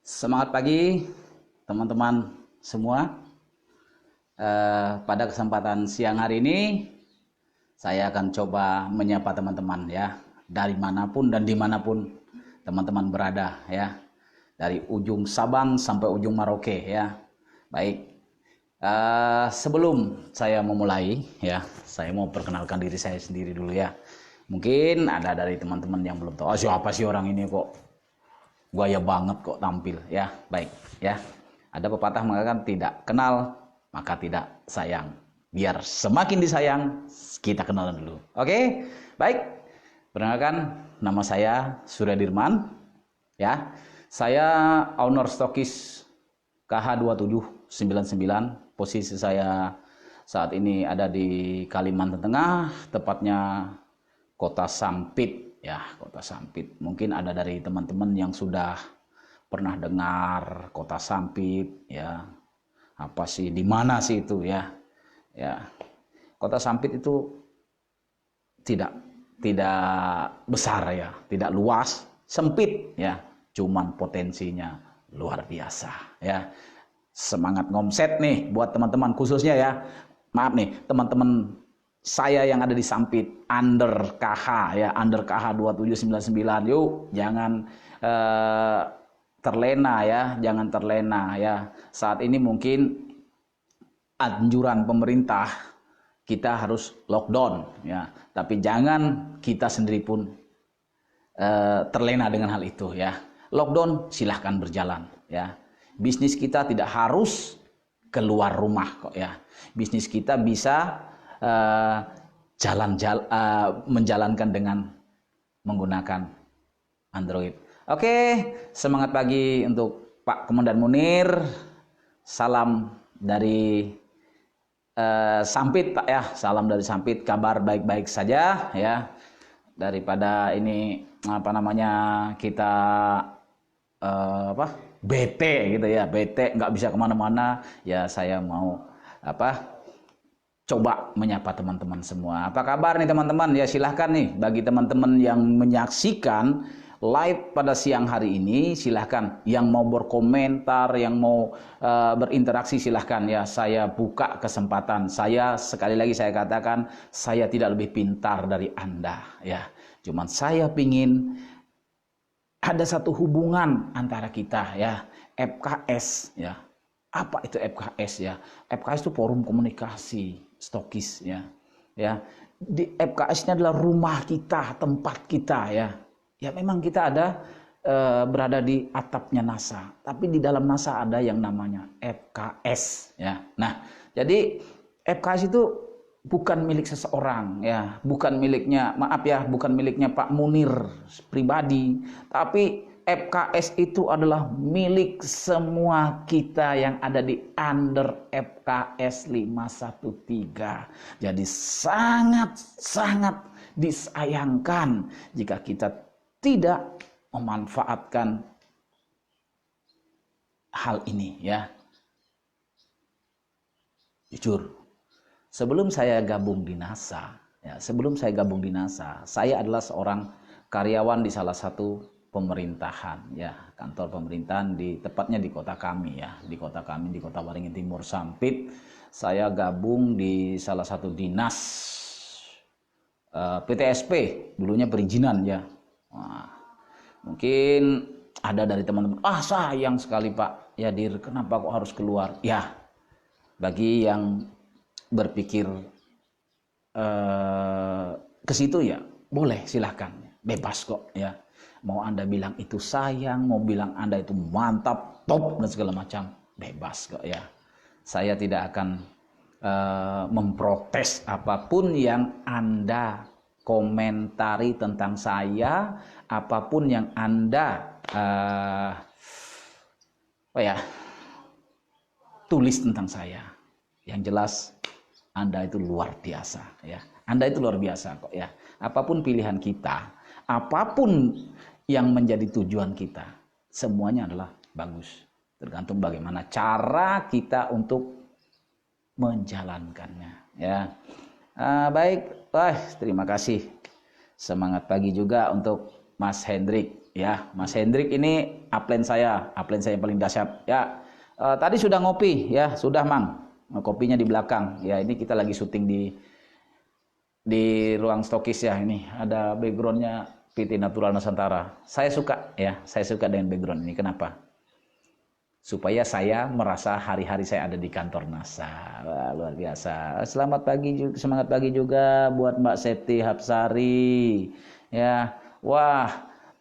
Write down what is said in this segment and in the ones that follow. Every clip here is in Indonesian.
Semangat pagi teman-teman semua. Pada kesempatan siang hari ini saya akan coba menyapa teman-teman ya, dari manapun dan dimanapun teman-teman berada ya, dari ujung Sabang sampai ujung Merauke ya. Baik, sebelum saya memulai ya, saya mau perkenalkan diri saya sendiri dulu ya. Mungkin ada dari teman-teman yang belum tahu, siapa sih orang ini kok gaya banget kok tampil ya. Baik ya, ada pepatah mengatakan tidak kenal maka tidak sayang. Biar semakin disayang kita kenalan dulu. Oke, baik. Perkenalkan, nama saya Surya Dirman ya. Saya owner stokis KH2799. Posisi saya saat ini ada di Kalimantan Tengah, tepatnya Kota Sampit ya, Kota Sampit. Mungkin ada dari teman-teman yang sudah pernah dengar Kota Sampit ya. Apa sih, di mana sih itu ya? Ya. Kota Sampit itu tidak besar ya, tidak luas, sempit ya. Cuman potensinya luar biasa ya. Semangat ngomset nih buat teman-teman khususnya ya. Maaf nih, teman-teman saya yang ada di Sampit, under KH ya, under KH 2799. Yuk, jangan terlena ya, jangan terlena ya. Saat ini mungkin anjuran pemerintah kita harus lockdown ya, tapi jangan kita sendiri pun terlena dengan hal itu ya. Lockdown silahkan berjalan ya. Bisnis kita tidak harus keluar rumah kok ya. Bisnis kita bisa menjalankan dengan menggunakan Android. Oke, semangat pagi untuk Pak Komandan Munir. Salam dari Sampit Pak ya, salam dari Sampit. Kabar baik-baik saja ya. Daripada ini apa namanya, kita bete gitu ya, bete nggak bisa kemana-mana ya. Saya mau coba menyapa teman-teman semua. Apa kabar nih teman-teman ya? Silahkan nih, bagi teman-teman yang menyaksikan live pada siang hari ini, silahkan yang mau berkomentar, yang mau berinteraksi, silahkan ya. Saya buka kesempatan. Saya sekali lagi saya katakan, saya tidak lebih pintar dari Anda ya. Cuman saya pingin ada satu hubungan antara kita ya. FKS ya. Apa itu FKS ya? FKS itu forum komunikasi stokis ya. Ya. Di FKS-nya adalah rumah kita, tempat kita ya. Ya memang kita ada berada di atapnya NASA, tapi di dalam NASA ada yang namanya FKS ya. Nah, jadi FKS itu bukan milik seseorang ya, bukan miliknya, maaf ya, bukan miliknya Pak Munir pribadi, tapi FKS itu adalah milik semua kita yang ada di under FKS 513. Jadi sangat disayangkan jika kita tidak memanfaatkan hal ini ya. Jujur, sebelum saya gabung di NASA ya, saya adalah seorang karyawan di salah satu pemerintahan ya, kantor pemerintahan tepatnya di kota kami ya, di kota Waringin Timur Sampit. Saya gabung di salah satu dinas PTSP, dulunya perizinan ya. Wah, mungkin ada dari teman-teman, sayang sekali Pak ya Dir, kenapa kok harus keluar? Ya, bagi yang berpikir ke situ ya boleh, silahkan, bebas kok ya. Mau Anda bilang itu sayang, mau bilang Anda itu mantap, top dan segala macam, bebas kok ya. Saya tidak akan memprotes apapun yang Anda komentari tentang saya, apapun yang Anda tulis tentang saya. Yang jelas Anda itu luar biasa ya. Anda itu luar biasa kok ya. Apapun pilihan kita, apapun yang menjadi tujuan kita, semuanya adalah bagus. Tergantung bagaimana cara kita untuk menjalankannya ya. Baik, terima kasih. Semangat pagi juga untuk Mas Hendrik Ya, Mas Hendrik ini upline saya yang paling dahsyat. Ya, tadi sudah ngopi, ya sudah Mang. Kopinya di belakang. Ya, ini kita lagi syuting di ruang stokis ya. Ini ada backgroundnya PT Natural Nusantara. Saya suka ya, saya suka dengan background ini. Kenapa? Supaya saya merasa hari-hari saya ada di kantor NASA. Wah, luar biasa. Selamat pagi, semangat pagi juga buat Mbak Septi Hapsari. Ya, wah,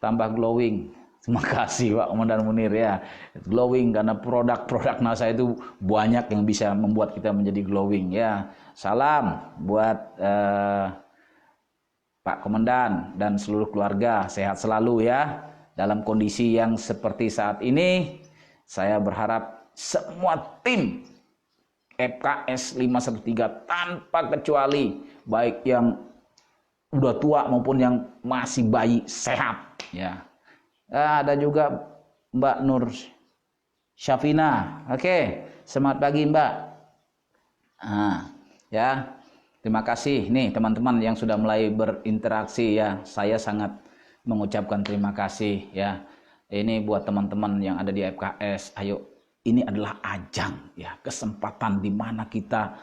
tambah glowing. Terima kasih Pak Komandan Munir ya. Glowing karena produk-produk NASA itu banyak yang bisa membuat kita menjadi glowing ya. Salam buat Pak Komandan dan seluruh keluarga, sehat selalu ya. Dalam kondisi yang seperti saat ini, saya berharap semua tim FKS 513 tanpa kecuali, baik yang udah tua maupun yang masih bayi, sehat ya. Ada juga Mbak Nur Syafina. Oke, semangat pagi Mbak. Ya. Terima kasih nih teman-teman yang sudah mulai berinteraksi ya. Saya sangat mengucapkan terima kasih ya. Ini buat teman-teman yang ada di FKS. Ayo, ini adalah ajang ya, kesempatan di mana kita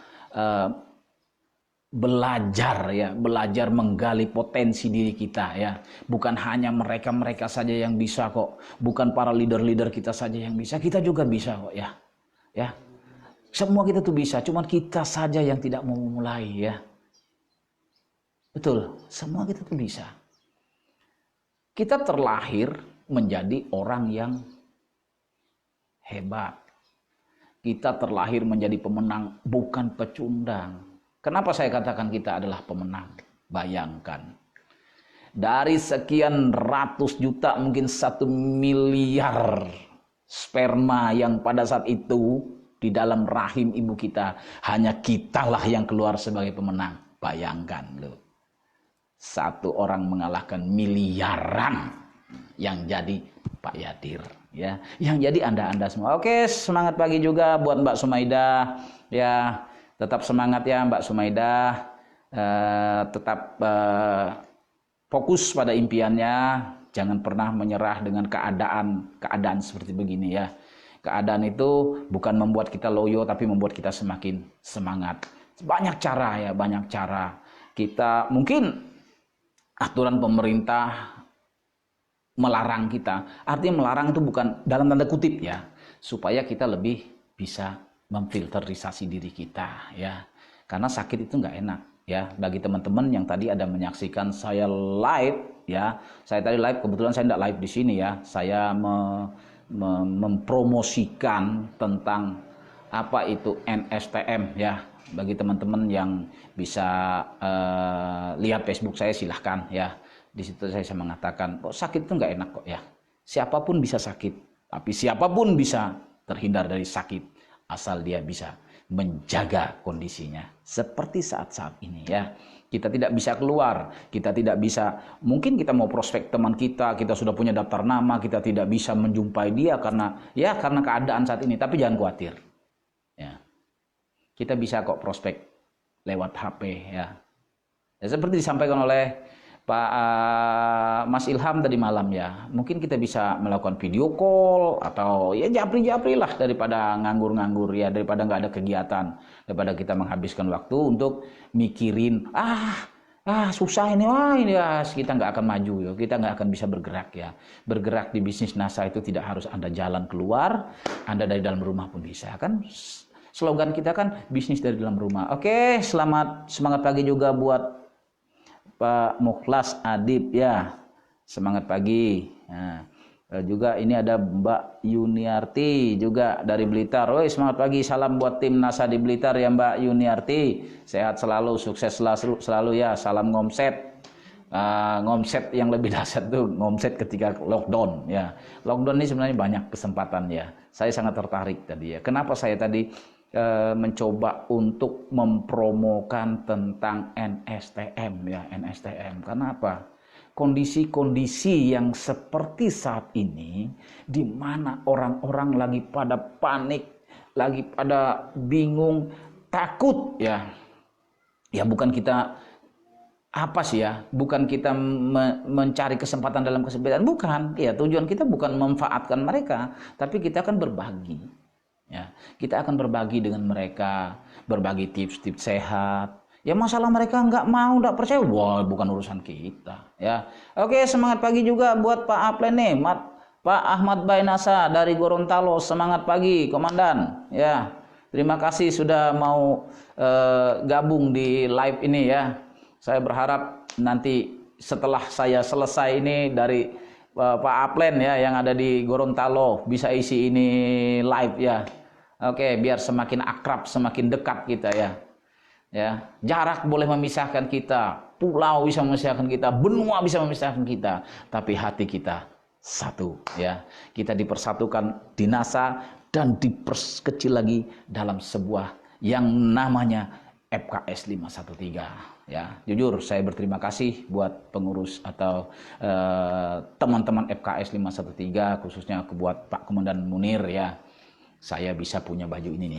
belajar ya, belajar menggali potensi diri kita ya. Bukan hanya mereka-mereka saja yang bisa kok. Bukan para leader-leader kita saja yang bisa. Kita juga bisa kok ya. Ya. Semua kita tuh bisa, cuman kita saja yang tidak mau memulai ya. Betul, semua kita tuh bisa. Kita terlahir menjadi orang yang hebat. Kita terlahir menjadi pemenang, bukan pecundang. Kenapa saya katakan kita adalah pemenang? Bayangkan. Dari sekian ratus juta, mungkin 1 miliar sperma yang pada saat itu di dalam rahim ibu kita, hanya kitalah yang keluar sebagai pemenang. Bayangkan loh. Satu orang mengalahkan miliaran yang jadi Pak Yadir ya. Yang jadi Anda semua. Oke, semangat pagi juga buat Mbak Sumaidah ya. Tetap semangat ya Mbak Sumaidah. Tetap fokus pada impiannya. Jangan pernah menyerah dengan keadaan seperti begini ya. Keadaan itu bukan membuat kita loyo, tapi membuat kita semakin semangat. Banyak cara ya, banyak cara. Kita mungkin aturan pemerintah melarang kita. Artinya melarang itu bukan dalam tanda kutip ya, supaya kita lebih bisa memfilterisasi diri kita ya. Karena sakit itu nggak enak ya. Bagi teman-teman yang tadi ada menyaksikan saya live ya, saya tadi live, kebetulan saya tidak live di sini ya. Saya mempromosikan tentang apa itu NSTM ya. Bagi teman-teman yang bisa lihat Facebook saya, silahkan ya. Di situ saya mengatakan, kok sakit itu nggak enak kok ya. Siapapun bisa sakit, tapi siapapun bisa terhindar dari sakit asal dia bisa menjaga kondisinya. Seperti saat-saat ini ya. Kita tidak bisa keluar, kita tidak bisa, mungkin kita mau prospek teman kita sudah punya daftar nama, kita tidak bisa menjumpai dia karena keadaan saat ini, tapi jangan khawatir. Ya. Kita bisa kok prospek lewat HP ya. Ya seperti disampaikan oleh Pak Mas Ilham tadi malam ya. Mungkin kita bisa melakukan video call atau ya japri-japri lah daripada nganggur-nganggur ya, daripada nggak ada kegiatan, daripada kita menghabiskan waktu untuk mikirin susah ini, kita nggak akan maju ya, kita nggak akan bisa bergerak ya. Bergerak di bisnis NASA itu tidak harus Anda jalan keluar, Anda dari dalam rumah pun bisa kan. Slogan kita kan bisnis dari dalam rumah. Oke, semangat pagi juga buat Pak Mukhlas Adib ya. Semangat pagi. Nah, juga ini ada Mbak Yuniarti juga dari Blitar. Woi, semangat pagi. Salam buat tim NASA di Blitar ya Mbak Yuniarti. Sehat selalu, sukses selalu ya. Salam ngomset. Ngomset yang lebih dahsyat tuh ngomset ketika lockdown ya. Lockdown ini sebenarnya banyak kesempatan ya. Saya sangat tertarik tadi ya. Kenapa saya tadi mencoba untuk mempromokan tentang NSTM ya, NSTM. Kenapa? Kondisi-kondisi yang seperti saat ini, di mana orang-orang lagi pada panik, lagi pada bingung, takut ya. Ya bukan kita apa sih ya? Bukan kita mencari kesempatan dalam kesempitan, bukan. Ya, tujuan kita bukan memanfaatkan mereka, tapi kita akan berbagi. Ya, kita akan berbagi dengan mereka, berbagi tips-tips sehat. Ya masalah mereka nggak mau, nggak percaya, wah bukan urusan kita. Ya, oke, semangat pagi juga buat Pak Aplen nih, Pak Ahmad Bainasa dari Gorontalo. Semangat pagi, Komandan. Ya, terima kasih sudah mau gabung di live ini ya. Saya berharap nanti setelah saya selesai ini dari Pak Aplen ya yang ada di Gorontalo bisa isi ini live ya. Oke, biar semakin akrab, semakin dekat kita ya. Ya, jarak boleh memisahkan kita, pulau bisa memisahkan kita, benua bisa memisahkan kita, tapi hati kita satu ya. Kita dipersatukan di NASA dan diperkecil lagi dalam sebuah yang namanya FKS 513 ya. Jujur saya berterima kasih buat pengurus atau teman-teman FKS 513, khususnya buat Pak Komandan Munir ya. Saya bisa punya baju ini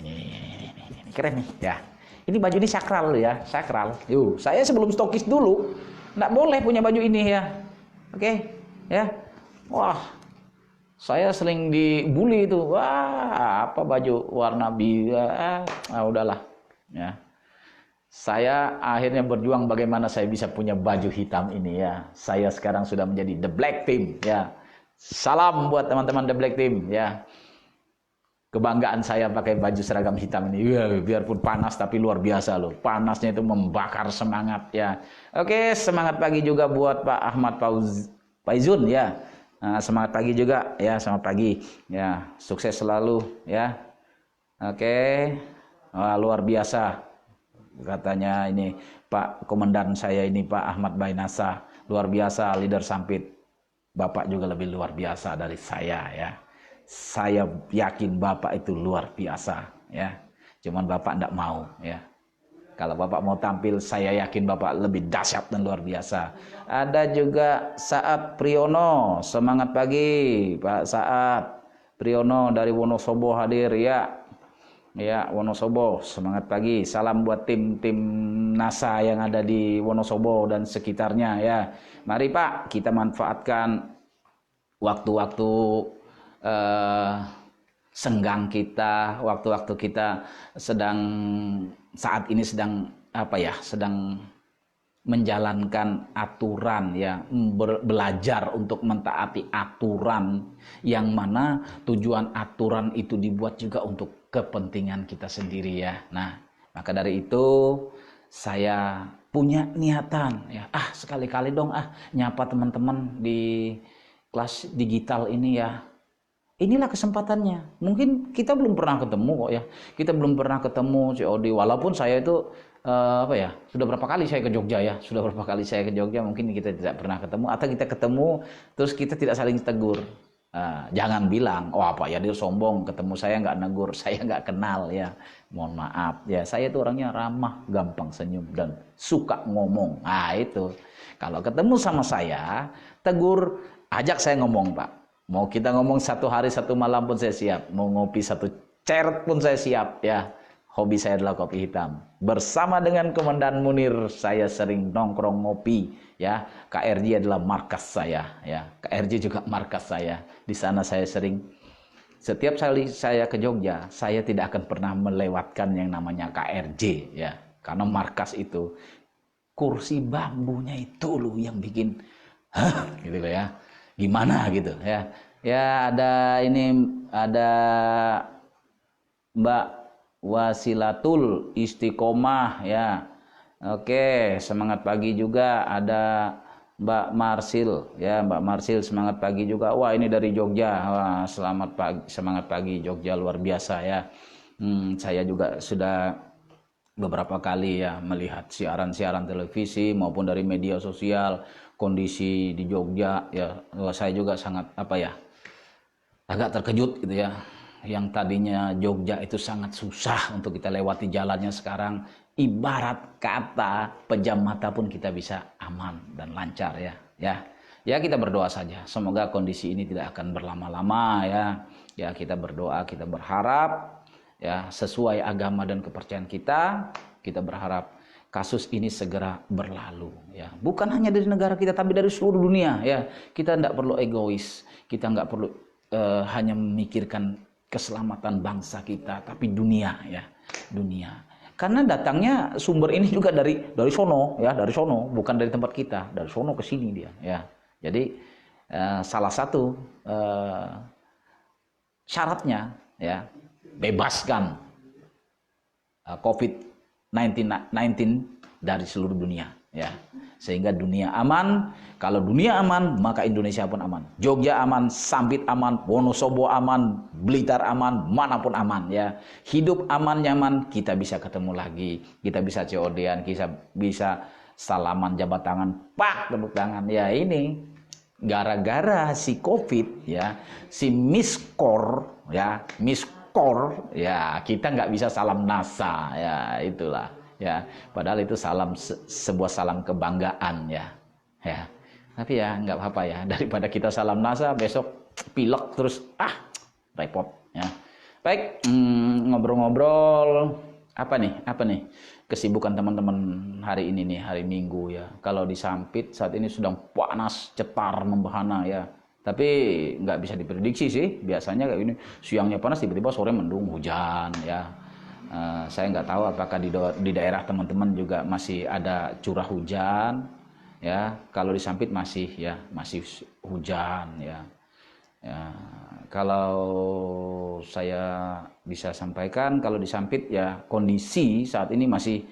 keren nih ya. Ini baju ini sakral ya, sakral. Yuk, saya sebelum stokis dulu, nggak boleh punya baju ini ya. Oke, ya. Wah, saya sering dibully itu. Wah, apa baju warna biru? Udahlah. Ya. Saya akhirnya berjuang bagaimana saya bisa punya baju hitam ini ya. Saya sekarang sudah menjadi The Black Team ya. Salam buat teman-teman The Black Team ya. Kebanggaan saya pakai baju seragam hitam ini. Ya, biarpun panas tapi luar biasa loh. Panasnya itu membakar semangat ya. Oke, semangat pagi juga buat Pak Ahmad Faizun ya. Nah, semangat pagi juga ya, semangat pagi. Ya, sukses selalu ya. Oke. Wah, luar biasa. Katanya ini Pak Komandan saya ini Pak Ahmad Bainasa. Luar biasa, leader Sampit. Bapak juga lebih luar biasa dari saya ya. Saya yakin Bapak itu luar biasa ya. Cuman Bapak enggak mau ya. Kalau Bapak mau tampil, saya yakin Bapak lebih dahsyat dan luar biasa. Ada juga Saat Priyono. Semangat pagi Pak Saat Priyono dari Wonosobo hadir ya. Ya, Wonosobo, semangat pagi. Salam buat tim-tim NASA yang ada di Wonosobo dan sekitarnya ya. Mari Pak, kita manfaatkan waktu-waktu senggang kita, waktu-waktu kita saat ini sedang sedang menjalankan aturan ya, belajar untuk mentaati aturan yang mana tujuan aturan itu dibuat juga untuk kepentingan kita sendiri ya. Nah, maka dari itu saya punya niatan ya, sekali-kali dong nyapa teman-teman di kelas digital ini ya. Inilah kesempatannya. Mungkin kita belum pernah ketemu kok ya. Kita belum pernah ketemu COD. Walaupun saya itu sudah berapa kali saya ke Jogja ya. Sudah berapa kali saya ke Jogja. Mungkin kita tidak pernah ketemu. Atau kita ketemu terus kita tidak saling tegur. Jangan bilang, Pak Yadir sombong. Ketemu saya nggak negur. Saya nggak kenal ya. Mohon maaf ya. Saya itu orangnya ramah, gampang senyum dan suka ngomong. Itu. Kalau ketemu sama saya, tegur, ajak saya ngomong Pak. Mau kita ngomong satu hari satu malam pun saya siap. Mau ngopi satu ceret pun saya siap ya. Hobi saya adalah kopi hitam. Bersama dengan Komandan Munir saya sering nongkrong ngopi ya. KRJ adalah markas saya ya. KRJ juga markas saya. Di sana saya sering, setiap kali saya ke Jogja, saya tidak akan pernah melewatkan yang namanya KRJ ya. Karena markas itu kursi bambunya itu loh yang bikin gitu loh ya. Gimana gitu ya. Ya ada Mbak Wasilatul Istiqomah ya. Oke, semangat pagi juga. Ada Mbak Marsil ya, Mbak Marsil semangat pagi juga. Wah, ini dari Jogja. Wah, selamat pagi, semangat pagi Jogja luar biasa ya. Saya juga sudah beberapa kali ya melihat siaran-siaran televisi maupun dari media sosial kondisi di Jogja ya. Saya juga sangat agak terkejut gitu ya. Yang tadinya Jogja itu sangat susah untuk kita lewati jalannya, sekarang ibarat kata pejam mata pun kita bisa aman dan lancar ya. Ya kita berdoa saja. Semoga kondisi ini tidak akan berlama-lama ya. Ya kita berdoa, kita berharap ya sesuai agama dan kepercayaan kita berharap kasus ini segera berlalu ya. Bukan hanya dari negara kita tapi dari seluruh dunia ya. Kita tidak perlu egois, kita nggak perlu hanya memikirkan keselamatan bangsa kita, tapi dunia ya, dunia. Karena datangnya sumber ini juga dari sono ya, dari sono, bukan dari tempat kita, dari sono ke sini dia ya. Jadi salah satu syaratnya ya, bebaskan COVID-19 dari seluruh dunia ya, sehingga dunia aman. Kalau dunia aman, maka Indonesia pun aman. Jogja aman, Sampit aman, Wonosobo aman, Blitar aman, manapun aman ya. Hidup aman nyaman, kita bisa ketemu lagi, kita bisa COD-an, kita bisa salaman, jabat tangan, pak, tepuk tangan ya. Ini gara-gara si COVID ya, si miskor ya, kita nggak bisa salam NASA ya, itulah ya. Padahal itu sebuah salam kebanggaan ya. Tapi ya nggak apa-apa ya, daripada kita salam NASA besok pilek terus repot ya. Baik, ngobrol-ngobrol apa nih kesibukan teman-teman hari ini nih, hari Minggu ya. Kalau di Sampit saat ini sedang panas, cetar, membahana ya. Tapi nggak bisa diprediksi sih. Biasanya kayak gini, siangnya panas, tiba-tiba sore mendung, hujan ya. Saya nggak tahu apakah di daerah teman-teman juga masih ada curah hujan ya. Kalau di Sampit masih hujan ya. Kalau saya bisa sampaikan, kalau di Sampit ya kondisi saat ini masih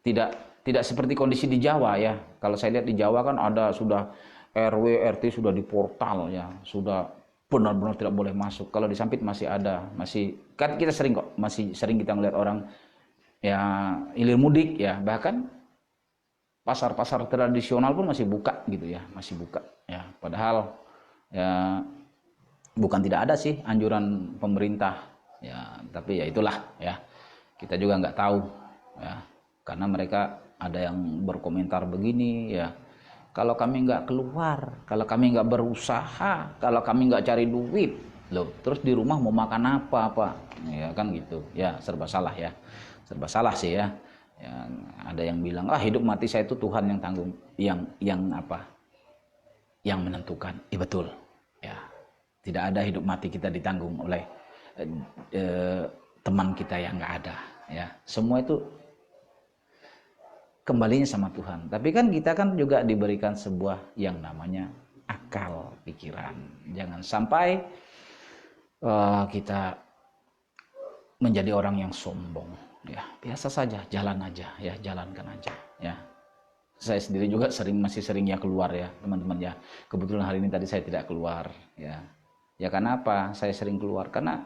tidak seperti kondisi di Jawa ya. Kalau saya lihat di Jawa kan ada sudah RW RT sudah di portal ya, sudah benar-benar tidak boleh masuk. Kalau di Sampit masih ada, kan kita masih sering kita melihat orang ya hilir mudik ya, bahkan pasar-pasar tradisional pun masih buka gitu ya, masih buka ya. Padahal ya bukan tidak ada sih anjuran pemerintah ya, tapi ya itulah ya, kita juga nggak tahu ya, karena mereka ada yang berkomentar begini ya, kalau kami nggak keluar, kalau kami nggak berusaha, kalau kami nggak cari duit loh, terus di rumah mau makan apa ya, kan gitu ya. Serba salah ya, serba salah sih ya. Ada yang bilang hidup mati saya itu Tuhan yang tanggung, yang menentukan. Betul ya, tidak ada hidup mati kita ditanggung oleh teman kita yang nggak ada ya. Semua itu kembalinya sama Tuhan. Tapi kan kita kan juga diberikan sebuah yang namanya akal pikiran. Jangan sampai kita menjadi orang yang sombong ya. Biasa saja, jalan aja ya, jalankan aja ya. Saya sendiri juga masih sering ya keluar ya teman-teman ya. Kebetulan hari ini tadi saya tidak keluar ya. Ya karena apa? Saya sering keluar karena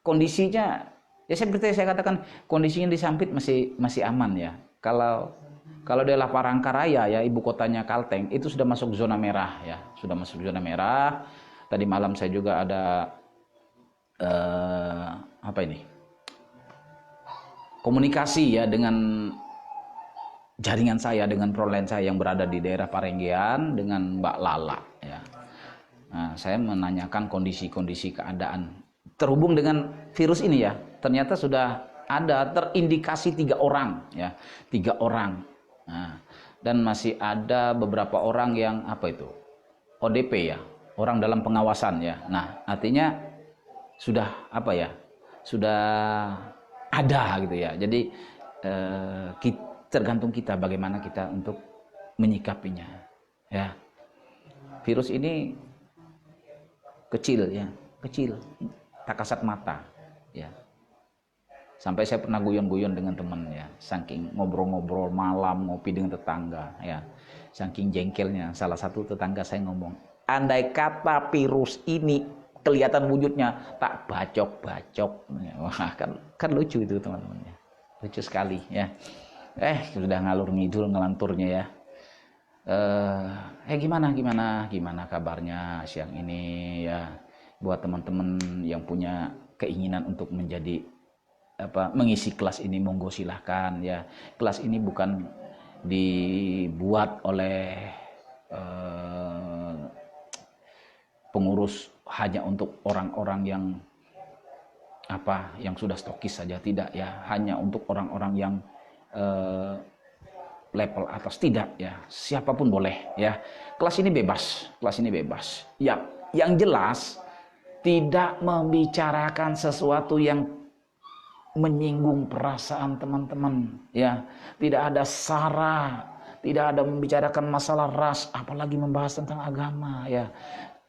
kondisinya ya seperti saya katakan, kondisinya di Sampit masih aman ya. Kalau daerah Palangkaraya ya, ibu kotanya Kalteng, itu sudah masuk zona merah ya, sudah masuk zona merah. Tadi malam saya juga ada komunikasi ya dengan jaringan saya, dengan proline saya yang berada di daerah Parenggean dengan Mbak Lala ya. Nah, saya menanyakan kondisi keadaan terhubung dengan virus ini ya. Ternyata sudah ada terindikasi 3 orang ya, 3 orang. Nah, dan masih ada beberapa orang yang ODP ya, orang dalam pengawasan ya. Nah, artinya sudah sudah ada gitu ya. Jadi tergantung kita bagaimana kita untuk menyikapinya ya. Virus ini kecil ya, kecil, tak kasat mata ya. Sampai saya pernah guyon-guyon dengan teman ya, saking ngobrol-ngobrol malam ngopi dengan tetangga ya, saking jengkelnya salah satu tetangga saya ngomong, andai kata virus ini kelihatan wujudnya tak bacok-bacok. Wah, kan lucu itu teman-teman ya, lucu sekali ya. Sudah ngalur ngidul ngelanturnya ya. Gimana kabarnya siang ini ya, buat teman-teman yang punya keinginan untuk mengisi kelas ini, monggo silahkan ya. Kelas ini bukan dibuat oleh pengurus hanya untuk orang-orang yang apa yang sudah stokis saja, tidak ya, hanya untuk orang-orang yang level atas, tidak ya, siapapun boleh ya. Kelas ini bebas ya. Yang jelas tidak membicarakan sesuatu yang menyinggung perasaan teman-teman ya. Tidak ada sara, tidak ada membicarakan masalah ras, apalagi membahas tentang agama ya.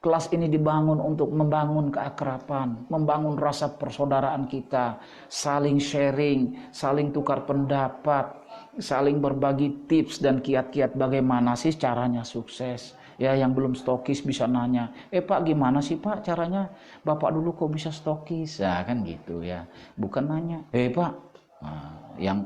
Kelas ini dibangun untuk membangun keakraban, membangun rasa persaudaraan kita, saling sharing, saling tukar pendapat, saling berbagi tips dan kiat-kiat bagaimana sih caranya sukses. Ya, yang belum stokis bisa nanya, Pak gimana sih Pak caranya? Bapak dulu kok bisa stokis? Nah, kan gitu ya. Bukan nanya, Pak, yang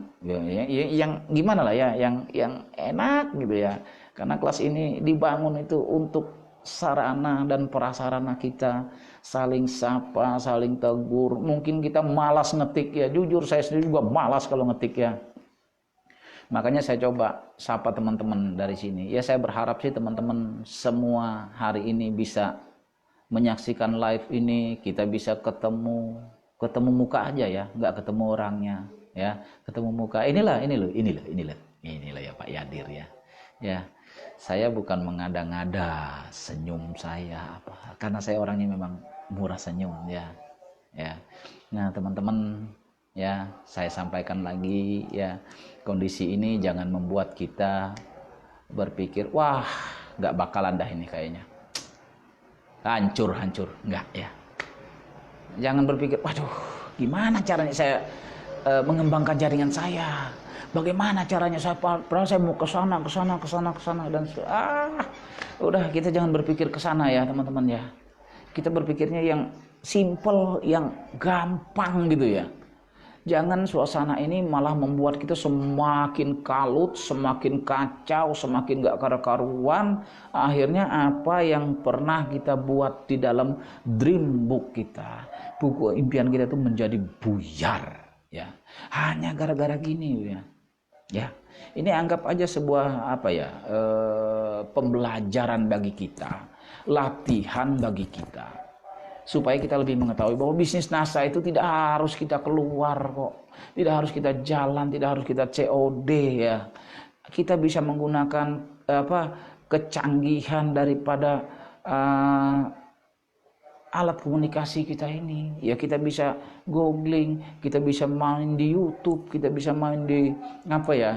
gimana lah ya, yang enak gitu ya. Karena kelas ini dibangun itu untuk sarana dan prasarana kita saling sapa, saling tegur. Mungkin kita malas ngetik ya, jujur saya sendiri juga malas kalau ngetik ya. Makanya saya coba sapa teman-teman dari sini. Ya saya berharap sih teman-teman semua hari ini bisa menyaksikan live ini, kita bisa ketemu muka aja ya, nggak ketemu orangnya ya, ketemu muka. Inilah ya Pak Yadir ya. Ya, saya bukan mengada-ngada senyum saya apa, karena saya orangnya memang murah senyum ya. Ya. Nah, teman-teman ya, saya sampaikan lagi ya, kondisi ini jangan membuat kita berpikir, wah, nggak bakalan dah ini kayaknya. Hancur, enggak ya. Jangan berpikir, waduh, gimana caranya saya mengembangkan jaringan saya? Bagaimana caranya saya, padahal saya mau ke sana dan udah, kita jangan berpikir ke sana ya teman-teman ya. Kita berpikirnya yang simple, yang gampang gitu ya. Jangan suasana ini malah membuat kita semakin kalut, semakin kacau, semakin gak karu-karuan. Akhirnya apa yang pernah kita buat di dalam dream book kita, buku impian kita itu menjadi buyar ya. Hanya gara-gara gini ya. Ya, ini anggap aja sebuah pembelajaran bagi kita, latihan bagi kita, supaya kita lebih mengetahui bahwa bisnis NASA itu tidak harus kita keluar kok, tidak harus kita jalan, tidak harus kita COD ya. Kita bisa menggunakan kecanggihan daripada alat komunikasi kita ini ya. Kita bisa googling, kita bisa main di YouTube, kita bisa main di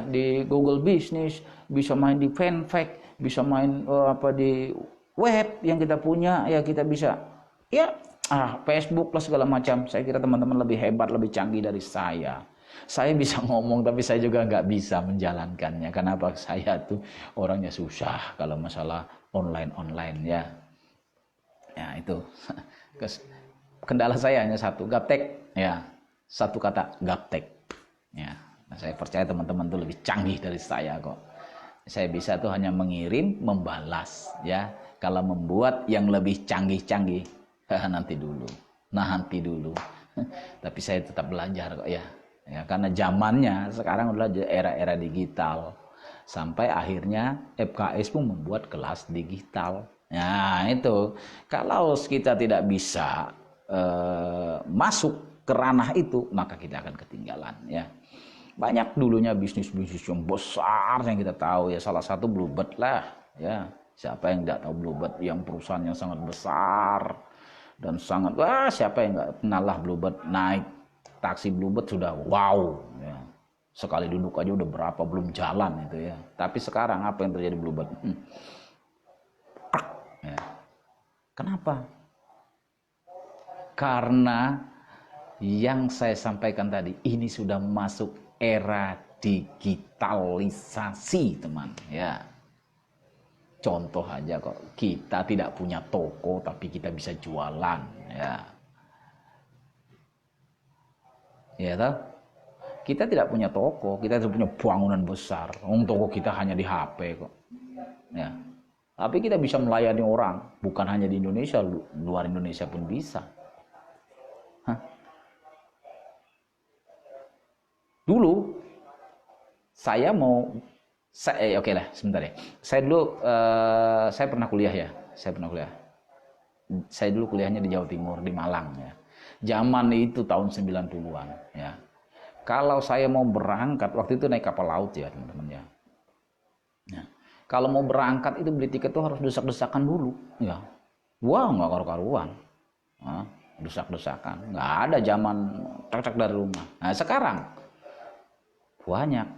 di Google Business, bisa main di Fanfact, bisa main di web yang kita punya ya. Kita bisa ya Facebook lah segala macam. Saya kira teman-teman lebih hebat, lebih canggih dari saya. Saya bisa ngomong tapi saya juga nggak bisa menjalankannya. Kenapa? Saya tuh orangnya susah kalau masalah online ya. Ya itu kendala saya hanya satu, gaptek ya, satu kata, gaptek ya. Nah, saya percaya teman-teman tuh lebih canggih dari saya kok. Saya bisa tuh hanya mengirim, membalas ya. Kalau membuat yang lebih canggih-canggih nanti dulu tapi saya tetap belajar kok ya, karena zamannya sekarang adalah era-era digital. Sampai akhirnya FKS pun membuat kelas digital. Nah itu, kalau kita tidak bisa masuk ke ranah itu, maka kita akan ketinggalan ya. Banyak dulunya bisnis-bisnis yang besar yang kita tahu ya, salah satu Bluebird lah ya. Siapa yang tidak tahu Bluebird, yang perusahaan yang sangat besar dan sangat, siapa yang nggak kenal lah Bluebird. Naik taksi Bluebird sudah wow ya. Sekali duduk aja udah berapa, belum jalan itu ya. Tapi sekarang apa yang terjadi Bluebird? Ya. Kenapa? Karena yang saya sampaikan tadi, ini sudah masuk era digitalisasi teman ya. Contoh aja kok, kita tidak punya toko tapi kita bisa jualan ya. Ya toh? Kita tidak punya toko, kita tidak punya bangunan besar. Toko kita hanya di HP kok. Ya. Tapi kita bisa melayani orang, bukan hanya di Indonesia, luar Indonesia pun bisa. Dulu saya oke lah sebentar ya. Saya dulu saya pernah kuliah ya. Saya dulu kuliahnya di Jawa Timur, di Malang ya. Zaman itu tahun 90-an ya. Kalau saya mau berangkat waktu itu naik kapal laut ya teman-teman ya. Ya. Kalau mau berangkat itu beli tiket tuh harus desak-desakan dulu ya. Wah, nggak karu-karuan. Nah, desak-desakan. Nggak ada zaman cek dari rumah. Nah, sekarang banyak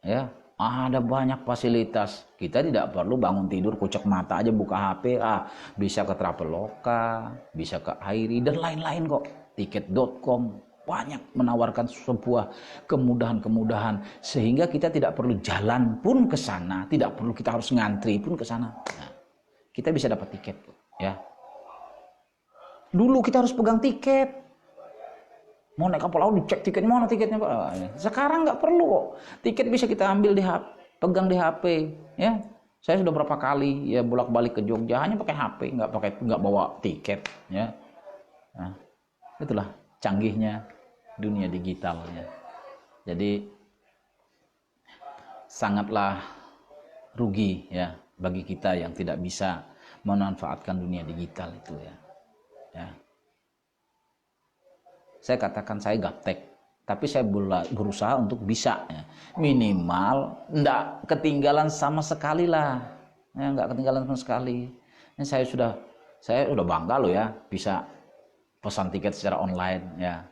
ya, ada banyak fasilitas. Kita tidak perlu bangun tidur kucek mata aja buka HP, bisa ke Traveloka, bisa ke Airi dan lain-lain kok. Tiket.com banyak menawarkan sebuah kemudahan-kemudahan sehingga kita tidak perlu jalan pun ke sana, tidak perlu kita harus ngantri pun ke sana. Nah, kita bisa dapat tiket ya. Dulu kita harus pegang tiket. Mau naik kapal laut dicek tiketnya, mana tiketnya Pak? Sekarang nggak perlu kok. Tiket bisa kita ambil di HP, pegang di HP ya. Saya sudah berapa kali ya bolak-balik ke Jogja hanya pakai HP, nggak bawa tiket ya. Nah, itulah canggihnya dunia digital ya. Jadi sangatlah rugi ya bagi kita yang tidak bisa memanfaatkan dunia digital itu ya. Ya. Saya katakan saya gaptek, tapi saya berusaha untuk bisa ya. Minimal enggak ketinggalan sama sekali lah. Ya, enggak ketinggalan sama sekali. Ini saya udah bangga loh ya bisa pesan tiket secara online ya.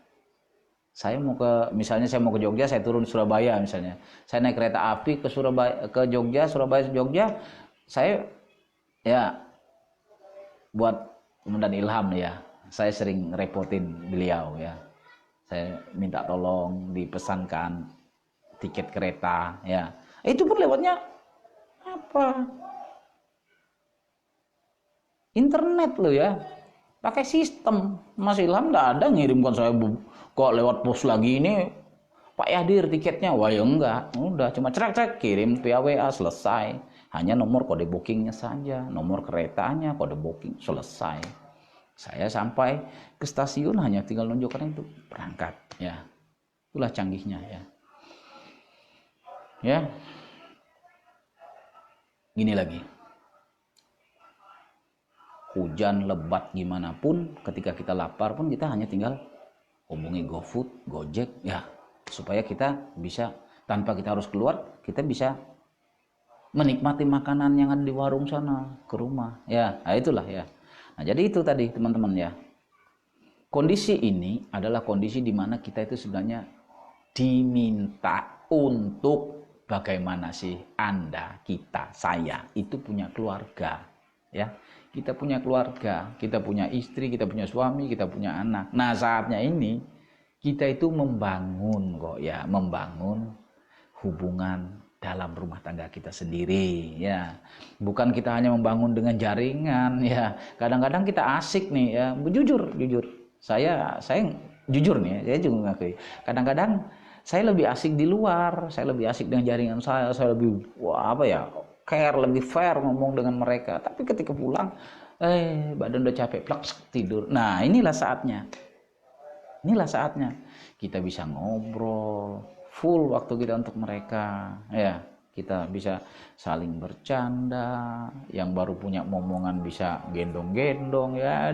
Misalnya saya mau ke Jogja, saya turun di Surabaya misalnya. Saya naik kereta api ke Surabaya, ke Jogja, Jogja. Saya ya buat dan Ilham ya. Saya sering repotin beliau ya. Saya minta tolong dipesankan tiket kereta ya. Itu pun lewatnya apa? Internet loh ya. Pakai sistem. Mas Ilham enggak ada ngirimkan saya kok lewat pos lagi ini Pak Yahdir tiketnya. Wah ya enggak. Udah cuma cek kirim via WA selesai. Hanya nomor kode bookingnya saja, nomor keretanya, kode booking selesai. Saya sampai ke stasiun hanya tinggal nunjukkan itu berangkat ya. Itulah canggihnya ya. Ya. Gini lagi. Hujan lebat gimana pun ketika kita lapar pun kita hanya tinggal hubungi GoFood, Gojek ya, supaya kita bisa tanpa kita harus keluar, kita bisa menikmati makanan yang ada di warung sana ke rumah ya. Nah, itulah ya. Nah, jadi itu tadi teman-teman ya. Kondisi ini adalah kondisi di mana kita itu sebenarnya diminta untuk bagaimana sih Anda, kita, saya itu punya keluarga ya. Kita punya keluarga, kita punya istri, kita punya suami, kita punya anak. Nah, saatnya ini kita itu membangun kok ya, membangun hubungan dalam rumah tangga kita sendiri ya. Bukan kita hanya membangun dengan jaringan ya. Kadang-kadang kita asik nih ya, jujur. Saya jujur nih, saya juga ngakui. Kadang-kadang saya lebih asik di luar, saya lebih asik dengan jaringan saya lebih care, lebih fair ngomong dengan mereka. Tapi ketika pulang, badan udah capek, plak tidur. Nah, inilah saatnya. Kita bisa ngobrol full waktu kita untuk mereka ya. Kita bisa saling bercanda, yang baru punya momongan bisa gendong-gendong ya.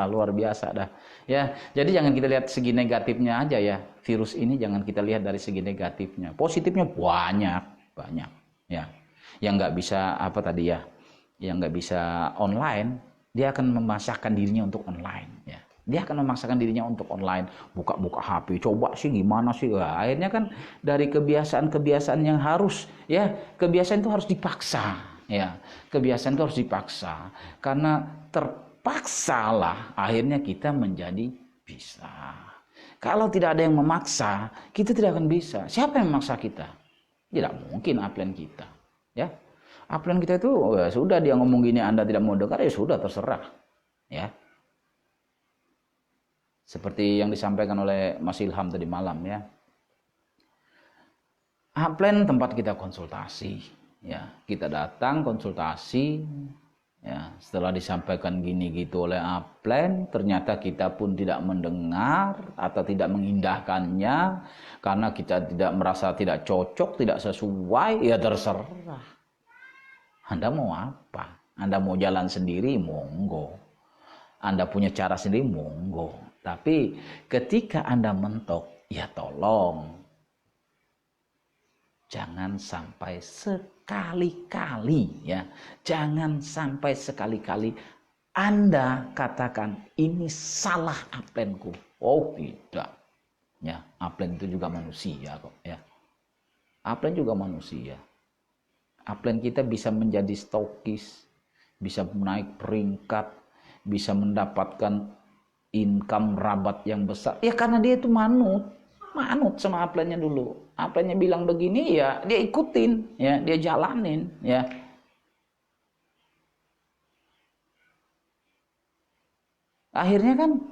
Luar biasa dah ya. Jadi jangan kita lihat segi negatifnya aja ya. Virus ini jangan kita lihat dari segi negatifnya. Positifnya banyak ya. Yang nggak bisa yang nggak bisa online, dia akan memaksakan dirinya untuk online ya. Dia akan memaksakan dirinya untuk online, buka HP, coba sih gimana sih. Wah, akhirnya kan dari kebiasaan yang harus ya, kebiasaan itu harus dipaksa ya. Kebiasaan itu harus dipaksa karena terpaksalah akhirnya kita menjadi bisa. Kalau tidak ada yang memaksa, kita tidak akan bisa. Siapa yang memaksa kita? Tidak mungkin upline kita ya. Upline kita itu ya sudah, dia ngomong gini Anda tidak mau dengar ya sudah, terserah ya. Seperti yang disampaikan oleh Mas Ilham tadi malam ya. Upline tempat kita konsultasi ya. Kita datang konsultasi ya. Setelah disampaikan gini gitu oleh upline, ternyata kita pun tidak mendengar atau tidak mengindahkannya karena kita tidak merasa tidak cocok, tidak sesuai, ya terserah. Anda mau apa? Anda mau jalan sendiri, monggo. Anda punya cara sendiri, monggo. Tapi ketika Anda mentok, ya tolong. Jangan sampai sekali-kali ya. Jangan sampai sekali-kali Anda katakan ini salah upline-ku. Oh, tidak. Ya, upline itu juga manusia kok ya. Upline juga manusia. Upline kita bisa menjadi stokis, bisa naik peringkat, bisa mendapatkan income rabat yang besar. Ya karena dia itu manut sama upline-nya dulu. Upline-nya bilang begini ya, dia ikutin, ya, dia jalanin, ya. Akhirnya kan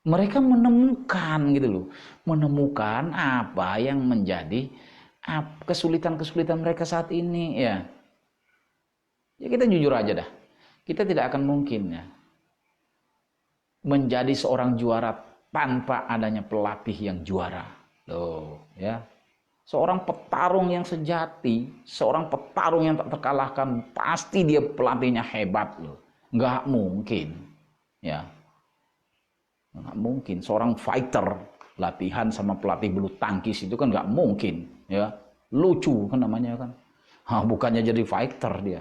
mereka menemukan gitu loh, menemukan apa yang menjadi kesulitan-kesulitan mereka saat ini, ya. Ya kita jujur aja dah, kita tidak akan mungkin ya menjadi seorang juara tanpa adanya pelatih yang juara. Loh, ya. Seorang petarung yang sejati, seorang petarung yang tak terkalahkan, pasti dia pelatihnya hebat loh. Nggak mungkin, ya. Nggak mungkin. Seorang fighter, latihan sama pelatih bulu tangkis itu kan nggak mungkin, ya. Lucu kan namanya kan. Bukannya jadi fighter dia,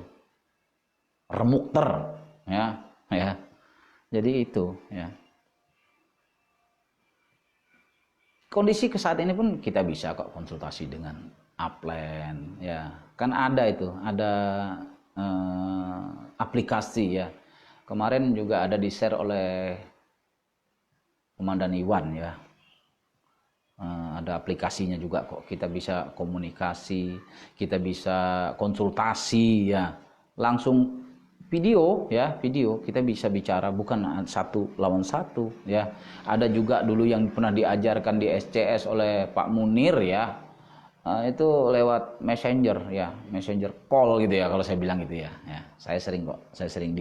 remukter, ya, ya. Jadi itu, ya. Kondisi ke saat ini pun kita bisa kok konsultasi dengan upline, ya. Kan ada itu, ada aplikasi ya. Kemarin juga ada di-share oleh Komandan Iwan ya. Ada aplikasinya juga kok. Kita bisa komunikasi, kita bisa konsultasi ya. Langsung video ya, video kita bisa bicara, bukan satu lawan satu ya. Ada juga dulu yang pernah diajarkan di SCS oleh Pak Munir ya, itu lewat messenger ya, messenger call gitu ya kalau saya bilang gitu ya. Saya sering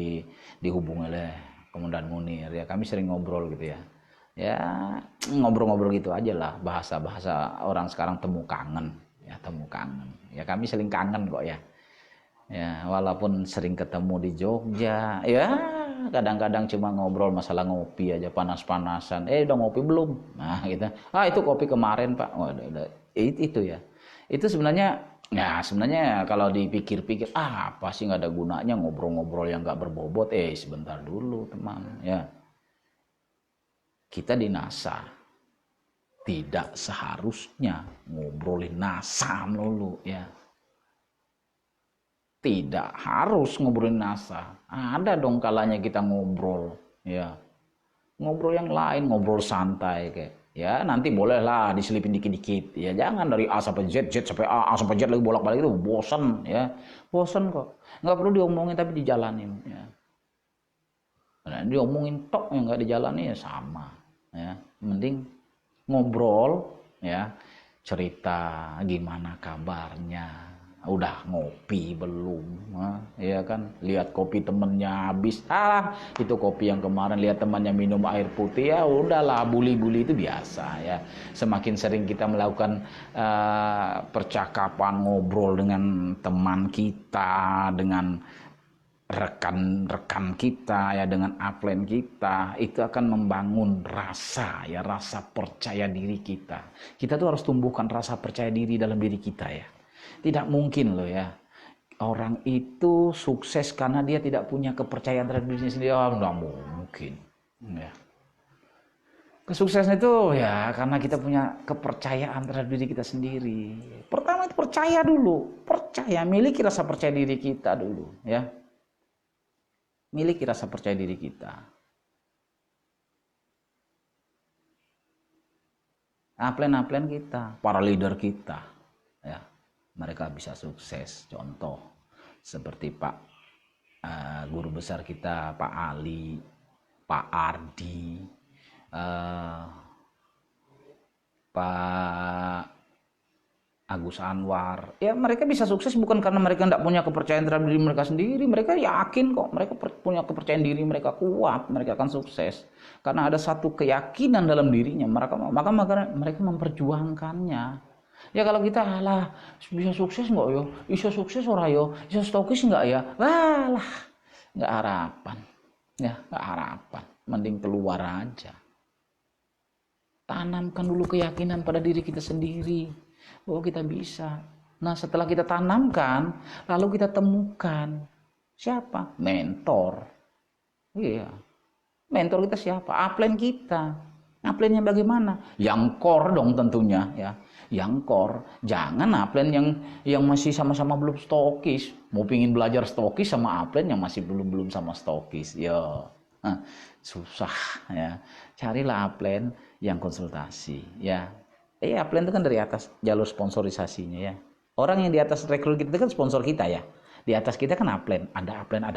dihubungi oleh Komandan Munir ya, kami sering ngobrol gitu ya. Ya ngobrol-ngobrol gitu aja lah, bahasa orang sekarang temu kangen ya, kami sering kangen kok ya. Ya, walaupun sering ketemu di Jogja, ya kadang-kadang cuma ngobrol masalah ngopi aja, panas-panasan. Udah ngopi belum? Nah, gitu. Itu kopi kemarin, Pak. Udah. Itu ya. Itu sebenarnya, ya sebenarnya kalau dipikir-pikir, apa sih nggak ada gunanya ngobrol-ngobrol yang nggak berbobot? Sebentar dulu, teman. Ya, kita di NASA tidak seharusnya ngobrolin NASA melulu, ya. Tidak harus ngobrolin NASA. Ada dong kalanya kita ngobrol, ya. Ngobrol yang lain, ngobrol santai kayak. Ya, nanti bolehlah diselipin dikit-dikit. Ya, jangan dari A sampai Z, Z sampai A sampai Z lagi bolak-balik itu bosan, ya. Bosan kok. Nggak perlu diomongin tapi dijalanin, ya. Nah, diomongin tok yang nggak dijalani ya sama, ya. Mending ngobrol, ya. Cerita gimana kabarnya. Udah ngopi belum, ya kan, lihat kopi temennya habis, itu kopi yang kemarin, lihat temannya minum air putih, ya udahlah, bully-bully itu biasa ya. Semakin sering kita melakukan percakapan, ngobrol dengan teman kita, dengan rekan-rekan kita ya, dengan upline kita, itu akan membangun rasa percaya diri kita. Kita tuh harus tumbuhkan rasa percaya diri dalam diri kita ya. Tidak mungkin loh ya, orang itu sukses karena dia tidak punya kepercayaan terhadap dirinya sendiri. Nggak mungkin. Ya. Kesuksesan itu ya karena kita punya kepercayaan terhadap diri kita sendiri. Pertama itu percaya dulu, miliki rasa percaya diri kita dulu ya. Miliki rasa percaya diri kita. Upline kita, para leader kita ya. Mereka bisa sukses. Contoh seperti Pak guru besar kita, Pak Ali, Pak Ardi, Pak Agus Anwar. Ya mereka bisa sukses bukan karena mereka tidak punya kepercayaan terhadap diri mereka sendiri. Mereka yakin kok, mereka punya kepercayaan diri, mereka kuat, mereka akan sukses. Karena ada satu keyakinan dalam dirinya, maka mereka memperjuangkannya. Ya kalau kita bisa sukses nggak yo, bisa sukses ora yo, bisa stokis nggak ya, lah nggak harapan. Ya, nggak harapan. Mending keluar aja. Tanamkan dulu keyakinan pada diri kita sendiri bahwa kita bisa. Nah, setelah kita tanamkan, lalu kita temukan siapa? Mentor. Iya. Mentor kita siapa? Upline kita. Upline-nya bagaimana? Yang core dong tentunya ya. Yang core. Jangan upline yang masih sama-sama belum stokis. Mau pingin belajar stokis sama upline yang masih belum sama stokis. Yo. Nah, susah ya. Carilah upline yang konsultasi ya. Upline itu kan dari atas jalur sponsorisasinya ya. Orang yang di atas rekrut kita itu kan sponsor kita ya. Di atas kita kan upline, ada upline.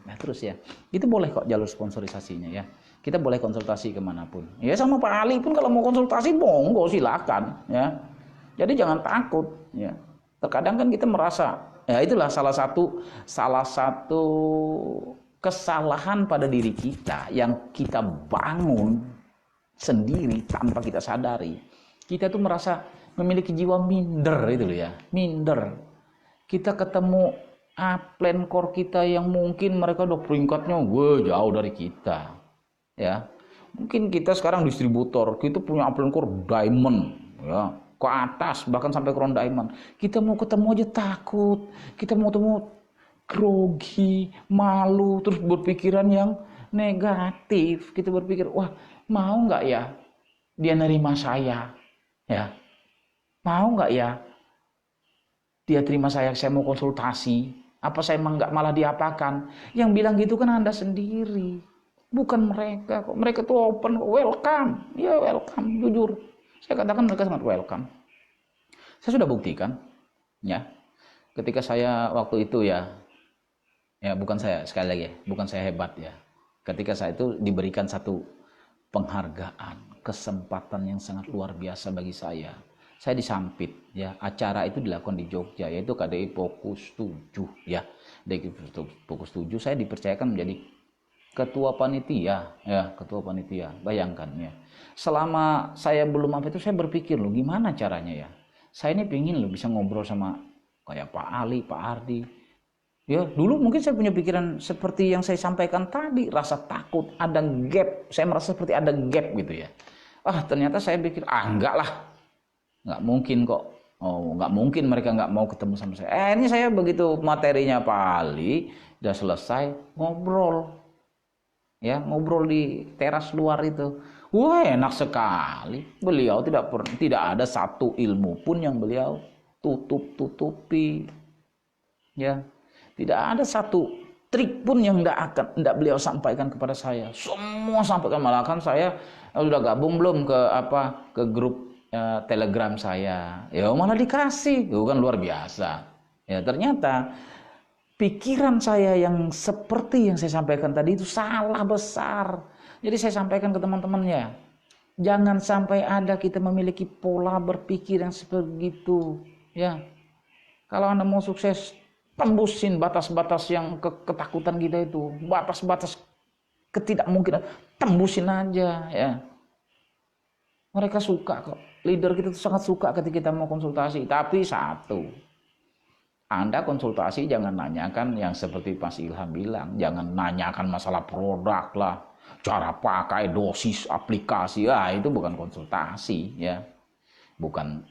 Nah terus ya, itu boleh kok jalur sponsorisasinya ya. Kita boleh konsultasi kemanapun. Ya sama Pak Ali pun kalau mau konsultasi, monggo silakan ya. Jadi jangan takut ya. Terkadang kan kita merasa, ya itulah salah satu kesalahan pada diri kita yang kita bangun sendiri tanpa kita sadari. Kita tuh merasa memiliki jiwa minder itu loh ya, minder. Kita ketemu upline core kita yang mungkin mereka udah peringkatnya jauh dari kita ya. Mungkin kita sekarang distributor, kita punya upline core diamond ya, ke atas bahkan sampai crown diamond. Kita mau ketemu aja takut, kita mau ketemu grogi, malu, terus berpikiran yang negatif. Kita berpikir, wah mau nggak ya dia nerima saya ya, mau nggak ya dia terima saya mau konsultasi, apa saya emang nggak malah diapakan? Yang bilang gitu kan Anda sendiri, bukan mereka kok. Mereka tuh open, welcome, ya welcome, jujur. Saya katakan mereka sangat welcome. Saya sudah buktikan, ya. Ketika saya waktu itu ya bukan saya sekali lagi, bukan saya hebat ya. Ketika saya itu diberikan satu penghargaan, kesempatan yang sangat luar biasa bagi saya disampit ya. Acara itu dilakukan di Jogja, yaitu KDI Fokus 7 ya. KDI Fokus 7 saya dipercayakan menjadi ketua panitia ya, ketua panitia. Bayangkan ya. Selama saya belum apa itu saya berpikir loh gimana caranya ya. Saya ini pengen loh bisa ngobrol sama kayak Pak Ali, Pak Ardi. Ya, dulu mungkin saya punya pikiran seperti yang saya sampaikan tadi, rasa takut, ada gap. Saya merasa seperti ada gap gitu ya. Ternyata saya pikir enggak lah. Nggak mungkin kok. Nggak mungkin mereka nggak mau ketemu sama saya. Ini saya begitu materinya Pak Ali udah selesai ngobrol, ya ngobrol di teras luar itu. Wah enak sekali. Beliau tidak ada satu ilmu pun yang beliau tutupi, ya tidak ada satu trik pun yang tidak beliau sampaikan kepada saya. Semua sampaikan, malah kan saya udah gabung belum ke grup Telegram saya, ya malah dikasih, itu kan luar biasa. Ya ternyata pikiran saya yang seperti yang saya sampaikan tadi itu salah besar. Jadi saya sampaikan ke teman-temannya, jangan sampai ada kita memiliki pola berpikir yang seperti itu. Ya, kalau Anda mau sukses, tembusin batas-batas yang ketakutan kita itu, batas-batas ketidakmungkinan, tembusin aja ya. Mereka suka kok. Leader kita tuh sangat suka ketika kita mau konsultasi. Tapi satu, Anda konsultasi jangan nanyakan yang seperti Mas Ilham bilang. Jangan nanyakan masalah produk lah, cara pakai, dosis, aplikasi. Itu bukan konsultasi ya. Bukan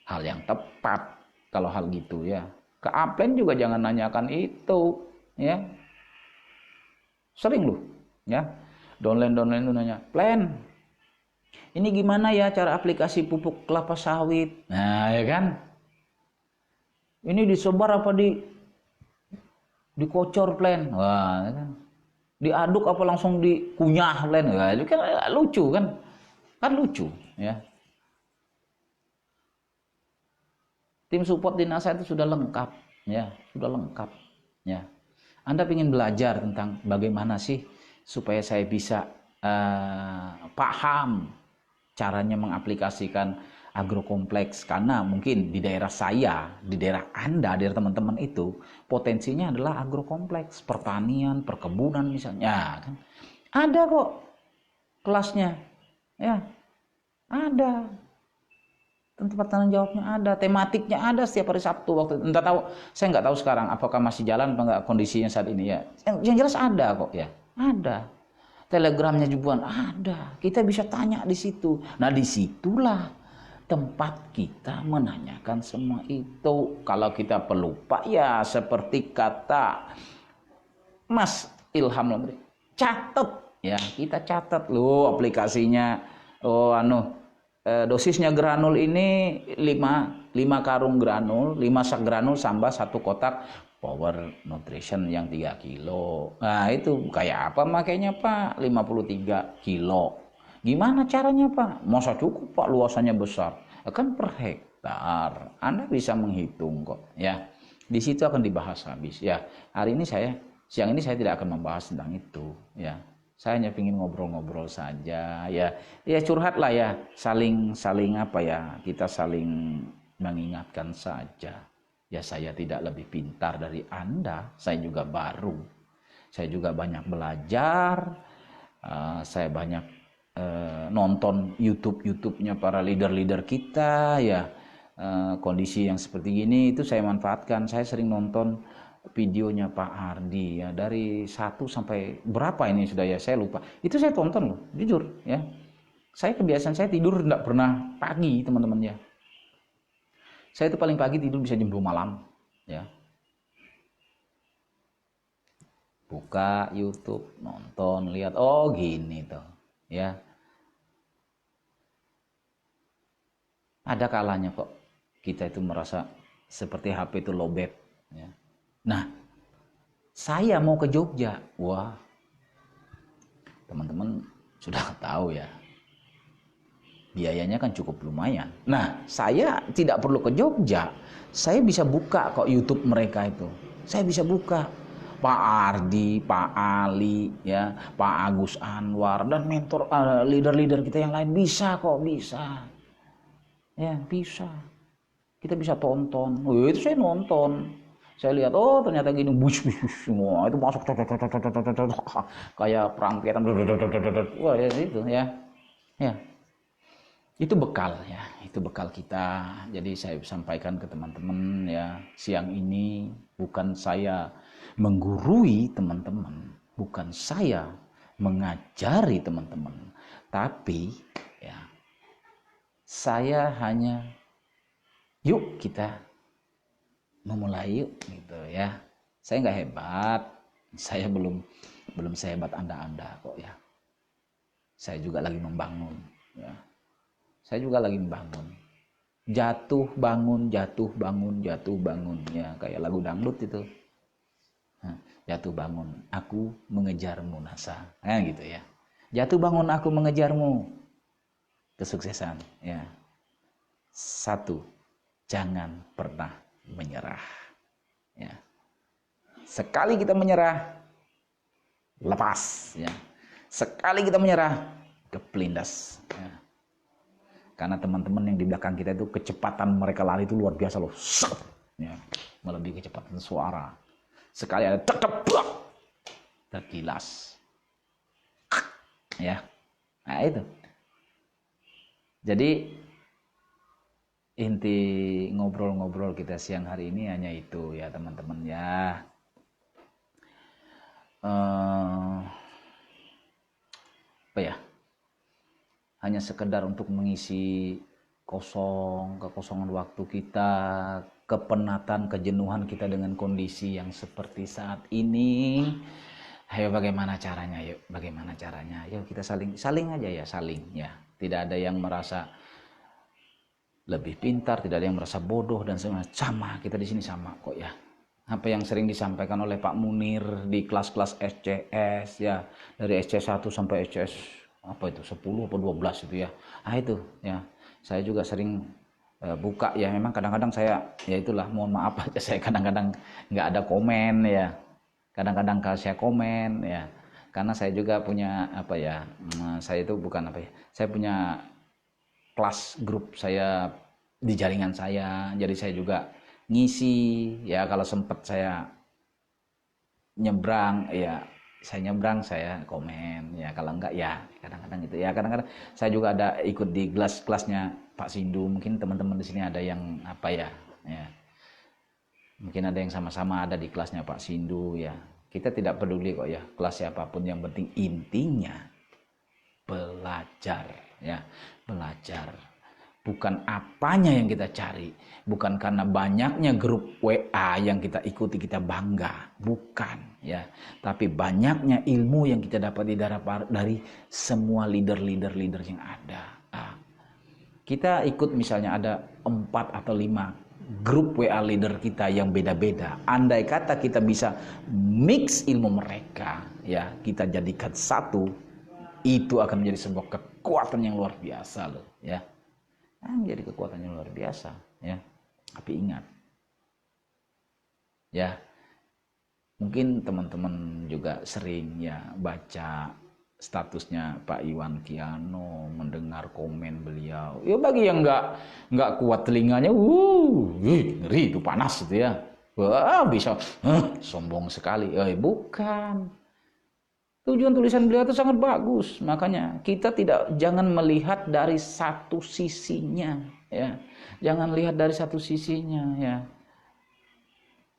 hal yang tepat kalau hal gitu ya. Ke upline juga jangan nanyakan itu ya. Sering loh ya. Downline itu nanya, "Plan, ini gimana ya cara aplikasi pupuk kelapa sawit?" Nah, ya kan? Ini disebar apa dikocor plan? Wah, ya kan? Diaduk apa langsung dikunyah plan? Wah, itu kan lucu kan? Kan lucu, ya. Tim support di NASA itu sudah lengkap, ya, sudah lengkap, ya. Anda ingin belajar tentang bagaimana sih supaya saya bisa paham caranya mengaplikasikan agrokompleks, karena mungkin di daerah saya, di daerah Anda, daerah teman-teman itu potensinya adalah agrokompleks, pertanian, perkebunan misalnya, kan? Ada kok kelasnya, ya, ada. Tempat tanggung jawabnya ada, tematiknya ada setiap hari Sabtu waktu itu. Entah tahu, saya nggak tahu sekarang apakah masih jalan atau nggak kondisinya saat ini ya. Yang jelas ada kok ya, ada. Telegramnya juga ada. Kita bisa tanya di situ. Nah disitulah tempat kita menanyakan semua itu. Kalau kita pelupa ya seperti kata Mas Ilham Lamri, catat ya, kita catat loh aplikasinya. Oh dosisnya granul ini 5 karung granul, 5 sak granul tambah 1 kotak Power Nutrition yang 3 kilo. Nah itu kayak apa makanya Pak? 53 kilo. Gimana caranya Pak? Masa cukup Pak, luasannya besar? Kan per hektar. Anda bisa menghitung kok ya. Di situ akan dibahas habis ya. Siang ini saya tidak akan membahas tentang itu ya. Saya hanya ingin ngobrol-ngobrol saja ya. Ya curhat lah ya, saling apa ya, kita saling mengingatkan saja. Ya saya tidak lebih pintar dari Anda, saya juga baru. Saya juga banyak belajar, saya banyak nonton YouTube-nya para leader-leader kita ya. Kondisi yang seperti ini itu saya manfaatkan. Saya sering nonton videonya Pak Hardi ya, dari 1 sampai berapa ini sudah ya saya lupa. Itu saya tonton loh, jujur ya. Kebiasaan saya tidur tidak pernah pagi teman-teman ya. Saya itu paling pagi tidur bisa jam 2 malam ya. Buka YouTube, nonton, lihat oh gini tuh ya. Ada kalanya kok kita itu merasa seperti HP itu lowbat ya. Nah, saya mau ke Jogja. Wah, teman-teman sudah tahu ya. Biayanya kan cukup lumayan. Nah, saya tidak perlu ke Jogja. Saya bisa buka kok YouTube mereka itu. Saya bisa buka. Pak Ardi, Pak Ali, ya, Pak Agus Anwar, dan mentor leader-leader kita yang lain bisa kok, bisa. Ya, bisa. Kita bisa tonton. Oh, itu saya nonton. Saya lihat oh ternyata gini bush semua itu masuk kayak perangkaian wah ya itu ya itu bekal ya, itu bekal kita. Jadi saya sampaikan ke teman-teman ya, siang ini bukan saya menggurui teman-teman, bukan saya mengajari teman-teman, tapi ya saya hanya yuk kita memulai yuk gitu ya. Saya nggak hebat, saya belum sehebat anda kok ya. Saya juga lagi membangun ya. Saya juga lagi membangun. Jatuh bangun ya, kayak lagu dangdut itu. Jatuh bangun, aku mengejarmu Nasa. Gitu ya. Jatuh bangun aku mengejarmu. Kesuksesan ya. 1, jangan pernah menyerah ya. Sekali kita menyerah lepas ya, sekali kita menyerah kepelindas ya. Karena teman-teman yang di belakang kita itu kecepatan mereka lari itu luar biasa loh ya, melebihi kecepatan suara. Sekali ada terkilas ya. Nah itu jadi inti ngobrol-ngobrol kita siang hari ini hanya itu ya teman-teman ya. Apa ya? Hanya sekedar untuk mengisi kekosongan waktu kita, kepenatan, kejenuhan kita dengan kondisi yang seperti saat ini. Ayo bagaimana caranya? Yuk kita saling aja ya, saling ya. Tidak ada yang merasa lebih pintar, tidak ada yang merasa bodoh dan sama. Kita di sini sama kok ya. Apa yang sering disampaikan oleh Pak Munir di kelas-kelas SCS ya, dari SC1 sampai SCS apa itu 10 atau 12 itu ya. Itu ya. Saya juga sering buka ya, memang kadang-kadang saya ya itulah, mohon maaf aja saya kadang-kadang nggak ada komen ya. Kadang-kadang saya komen ya. Karena saya juga punya apa ya, saya itu bukan apa ya. Saya punya kelas grup saya di jaringan saya, jadi saya juga ngisi ya, kalau sempat saya nyebrang ya saya nyebrang saya komen ya, kalau enggak ya kadang-kadang gitu ya. Kadang-kadang saya juga ada ikut di kelasnya Pak Sindu, mungkin teman-teman di sini ada yang apa ya, mungkin ada yang sama-sama ada di kelasnya Pak Sindu ya. Kita tidak peduli kok ya kelas siapapun, yang penting intinya belajar ya, belajar. Bukan apanya yang kita cari, bukan karena banyaknya grup WA yang kita ikuti kita bangga, bukan ya, tapi banyaknya ilmu yang kita dapat dari semua leader yang ada. Kita ikut misalnya ada 4 atau 5 grup WA leader kita yang beda-beda. Andai kata kita bisa mix ilmu mereka ya, kita jadikan satu, itu akan menjadi sebuah kekuatan yang luar biasa loh ya. Menjadi kekuatan yang luar biasa ya. Tapi ingat ya, mungkin teman-teman juga sering ya baca statusnya Pak Iwan Kiano, mendengar komen beliau ya. Bagi yang nggak kuat telinganya, ngeri itu, panas itu ya, wah bisa sombong sekali. Bukan. Tujuan tulisan beliau itu sangat bagus, makanya kita jangan melihat dari satu sisinya, ya. Jangan lihat dari satu sisinya, ya.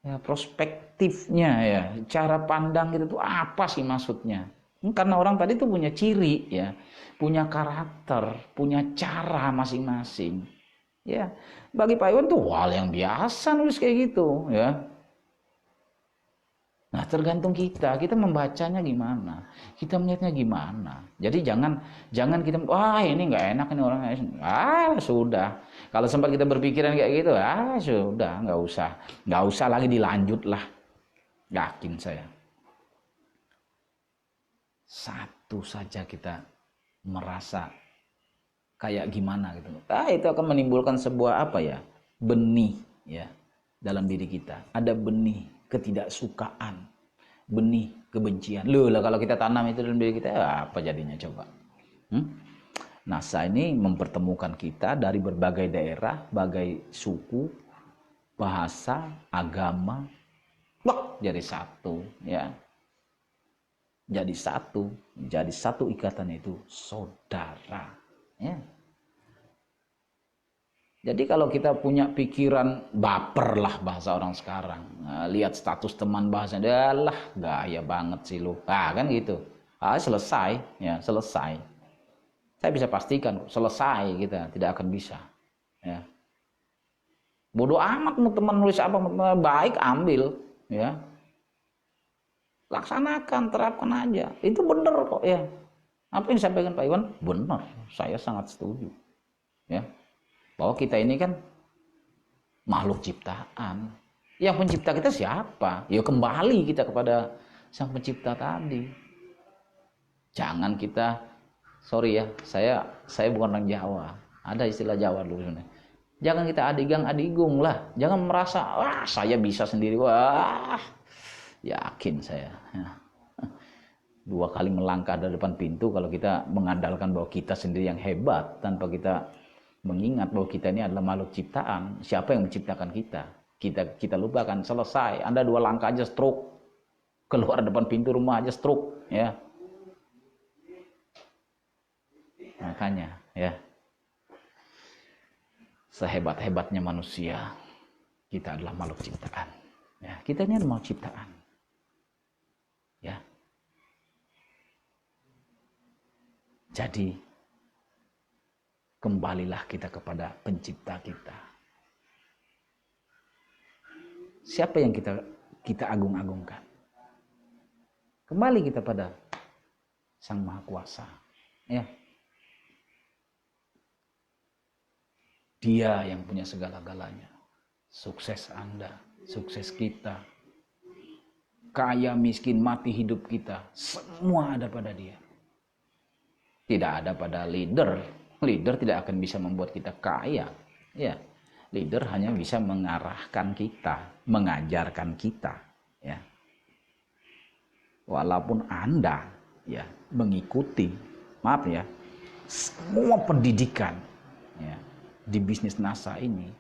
Ya, perspektifnya, ya. Cara pandang itu tuh apa sih maksudnya? Karena orang tadi tuh punya ciri, ya, punya karakter, punya cara masing-masing, ya. Bagi Pak Iwan tuh hal yang biasa nulis kayak gitu, ya. Nah, tergantung kita membacanya gimana, kita melihatnya gimana. Jadi jangan kita, wah ini nggak enak ini orangnya, sudah. Kalau sempat kita berpikiran kayak gitu, sudah, nggak usah lagi dilanjut lah. Yakin saya. Satu saja kita merasa kayak gimana gitu, itu akan menimbulkan sebuah apa ya, benih ya dalam diri kita. Ada benih ketidaksukaan, benih kebencian. Lah kalau kita tanam itu dalam diri kita, apa jadinya coba? NASA ini mempertemukan kita dari berbagai daerah, berbagai suku, bahasa, agama, jadi satu, ya. Jadi satu ikatan itu saudara, ya. Jadi kalau kita punya pikiran baper lah bahasa orang sekarang, lihat status teman bahasanya, lah gaya banget sih lu, kan gitu, selesai, ya selesai. Saya bisa pastikan selesai, kita tidak akan bisa, ya. Bodoh amat mau teman nulis apa, baik ambil, ya, laksanakan, terapkan aja, itu bener kok ya. Apa yang disampaikan Pak Iwan benar, saya sangat setuju, ya. Bahwa kita ini kan makhluk ciptaan. Yang pencipta kita siapa? Ya kembali kita kepada sang pencipta tadi. Jangan kita, sorry ya, saya bukan orang Jawa. Ada istilah Jawa dulu sebenarnya. Jangan kita adigang-adigung lah. Jangan merasa, saya bisa sendiri. Yakin saya. 2 kali melangkah dari depan pintu kalau kita mengandalkan bahwa kita sendiri yang hebat tanpa kita mengingat bahwa kita ini adalah makhluk ciptaan. Siapa yang menciptakan kita? Kita lupakan, selesai. Anda 2 langkah aja stroke. Keluar depan pintu rumah aja stroke, ya. Makanya, ya. Sehebat-hebatnya manusia, kita adalah makhluk ciptaan. Ya, kita ini adalah makhluk ciptaan. Ya. Jadi kembalilah kita kepada pencipta kita. Siapa yang kita agung-agungkan? Kembali kita pada Sang Maha Kuasa, ya. Dia yang punya segala-galanya. Sukses Anda, sukses kita, kaya, miskin, mati, hidup kita, semua ada pada Dia. Tidak ada pada leader. Leader tidak akan bisa membuat kita kaya, ya. Leader hanya bisa mengarahkan kita, mengajarkan kita, ya. Walaupun Anda, ya, mengikuti, maaf ya, semua pendidikan, ya, di bisnis NASA ini,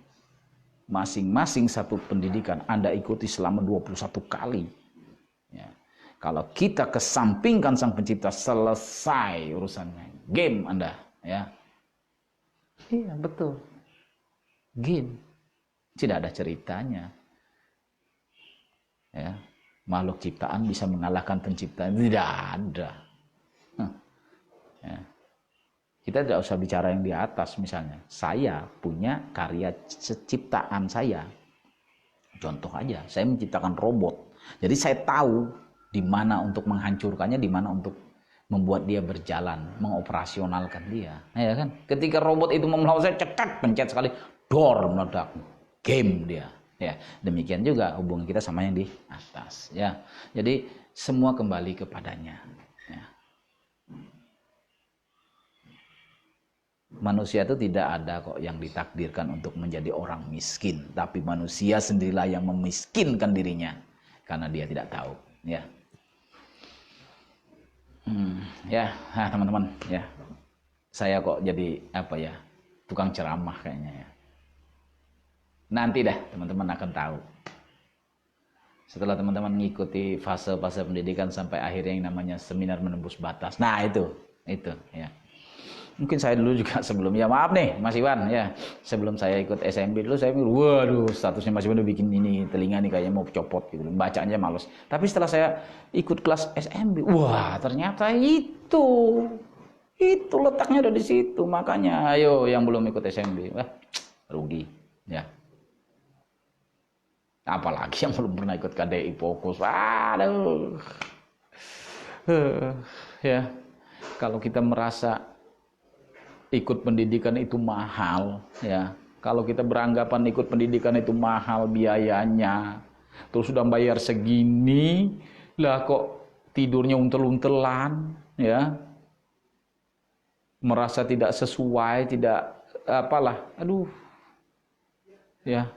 masing-masing satu pendidikan Anda ikuti selama 21 kali, ya. Kalau kita kesampingkan Sang Pencipta, selesai urusannya. Game Anda, ya. Iya, betul. Game. Tidak ada ceritanya. Ya. Makhluk ciptaan bisa mengalahkan pencipta? Tidak ada. Ya. Kita tidak usah bicara yang di atas misalnya. Saya punya karya ciptaan saya. Contoh aja, saya menciptakan robot. Jadi saya tahu di mana untuk menghancurkannya, di mana untuk membuat dia berjalan, mengoperasionalkan dia. Ya kan? Ketika robot itu mau melawan saya, cekat, pencet sekali, dor, meledak. Game dia. Ya, demikian juga hubungan kita sama yang di atas. Ya, jadi semua kembali kepadanya. Ya. Manusia itu tidak ada kok yang ditakdirkan untuk menjadi orang miskin, tapi manusia sendirilah yang memiskinkan dirinya karena dia tidak tahu. Ya. Ya, teman-teman, ya. Saya kok jadi apa ya? Tukang ceramah kayaknya ya. Nanti dah teman-teman akan tahu. Setelah teman-teman mengikuti fase-fase pendidikan sampai akhirnya yang namanya seminar menembus batas. Nah, itu ya. Mungkin saya dulu juga sebelumnya, maaf nih Mas Iwan ya, sebelum saya ikut SMB dulu saya mikir, waduh statusnya Mas Iwan udah bikin ini, telinga nih kayaknya mau copot gitu, bacanya males. Tapi setelah saya ikut kelas SMB, wah ternyata itu letaknya ada di situ. Makanya ayo yang belum ikut SMB, wah rugi ya. Apalagi yang belum pernah ikut KDI Fokus, aduh ya. Kalau kita merasa ikut pendidikan itu mahal ya, kalau kita beranggapan ikut pendidikan itu mahal biayanya, terus sudah bayar segini lah kok tidurnya untel-untelan ya, merasa tidak sesuai, tidak apalah, aduh ya.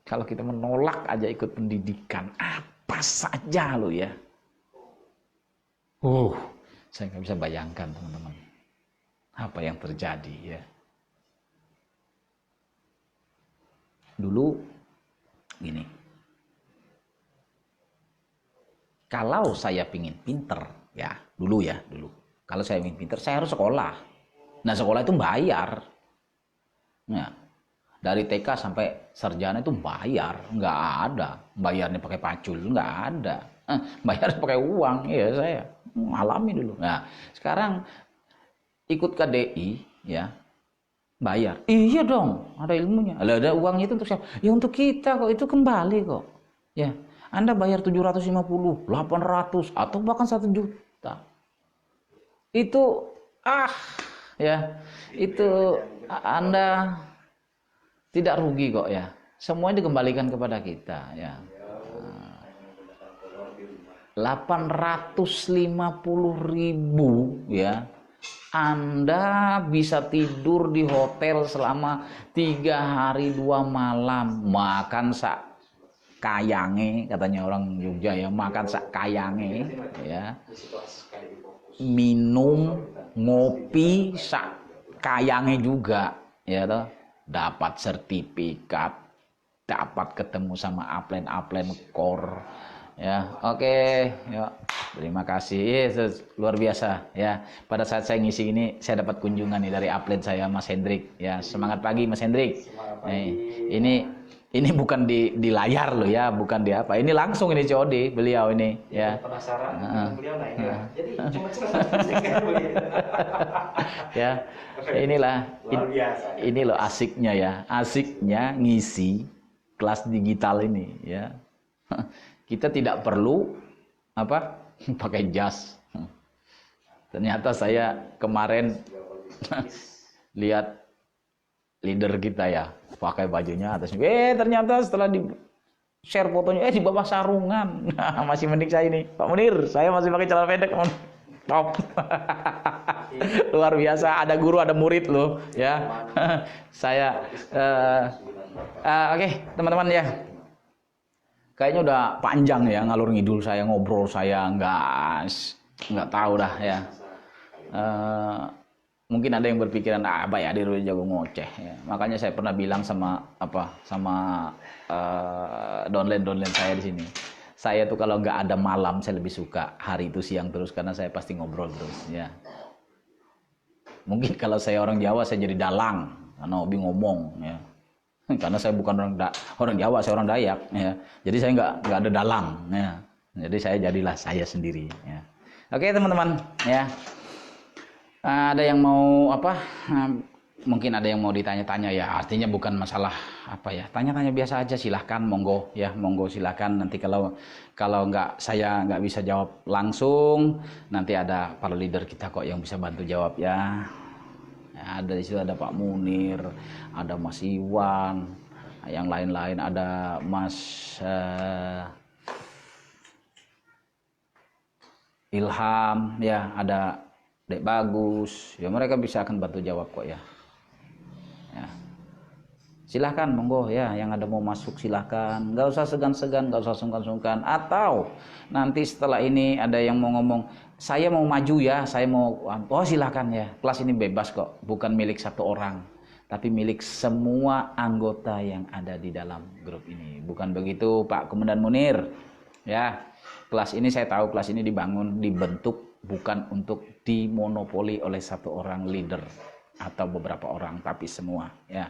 Kalau kita menolak aja ikut pendidikan apa saja lo ya, saya nggak bisa bayangkan teman-teman apa yang terjadi ya. Dulu gini, kalau saya pingin pinter ya, dulu kalau saya pingin pinter saya harus sekolah. Nah sekolah itu bayar ya, dari TK sampai sarjana itu bayar, nggak ada bayarnya pakai pacul, nggak ada, bayar pakai uang ya, saya alami dulu. Nah sekarang ikut KDI ya, bayar. Iya dong, ada ilmunya. Ada uangnya itu untuk siapa? Ya untuk kita kok, itu kembali kok. Ya, Anda bayar 750, 800 atau bahkan 1 juta. Itu ya, itu Anda tidak rugi kok ya. Semuanya dikembalikan kepada kita ya. 850.000 ya. Anda bisa tidur di hotel selama 3 hari 2 malam, makan sak kayange, katanya orang Jogja ya, makan sak kayange ya, minum ngopi sak kayange juga ya toh, dapat sertifikat, dapat ketemu sama upline core ya. Oke, yuk. Terima kasih, luar biasa ya. Pada saat saya ngisi ini, saya dapat kunjungan nih dari upline saya, Mas Hendrik ya. Semangat pagi Mas Hendrik. Ini bukan di layar loh ya, bukan di apa. Ini langsung ini COD beliau ini ya. Penasaran beliau nanya. Jadi cuma ya. Inilah ini loh asiknya ya. Asiknya ngisi kelas digital ini ya. Kita tidak perlu apa? Pakai jas. Ternyata saya kemarin lihat leader kita ya, pakai bajunya atasnya. Ternyata setelah di share fotonya, di bawah sarungan. Masih mending saya ini, Pak Munir. Saya masih pakai celana pendek, top. Luar biasa. Ada guru, ada murid loh, ya. Saya, oke, teman-teman ya. Kayaknya udah panjang ya ngalur ngidul saya, ngobrol saya, nggak tahu dah ya. Mungkin ada yang berpikiran apa ya, dia jago ngoceh ya. Makanya saya pernah bilang sama downline saya di sini. Saya tuh kalau nggak ada malam, saya lebih suka hari itu siang terus karena saya pasti ngobrol terus ya. Mungkin kalau saya orang Jawa saya jadi dalang karena hobi ngomong ya. Karena saya bukan orang Jawa, saya orang Dayak ya. Jadi saya nggak ada dalang ya. Jadi saya jadilah saya sendiri ya. Oke teman-teman ya. Ada yang mau apa? Mungkin ada yang mau ditanya-tanya ya. Artinya bukan masalah apa ya. Tanya-tanya biasa aja, silahkan monggo ya, monggo silahkan. Nanti kalau saya nggak bisa jawab langsung, nanti ada para leader kita kok yang bisa bantu jawab ya. Ya, ada di situ ada Pak Munir, ada Mas Iwan, yang lain-lain ada Mas Ilham, ya ada Dek Bagus, ya mereka bisa akan bantu jawab kok ya. Ya. Silahkan monggo ya, yang ada mau masuk silahkan, nggak usah segan-segan, nggak usah sungkan-sungkan. Atau nanti setelah ini ada yang mau ngomong, saya mau maju ya, saya mau, oh silahkan ya, kelas ini bebas kok, bukan milik satu orang, tapi milik semua anggota yang ada di dalam grup ini. Bukan begitu Pak Komandan Munir ya. Kelas ini saya tahu kelas ini dibentuk bukan untuk dimonopoli oleh satu orang leader atau beberapa orang, tapi semua ya.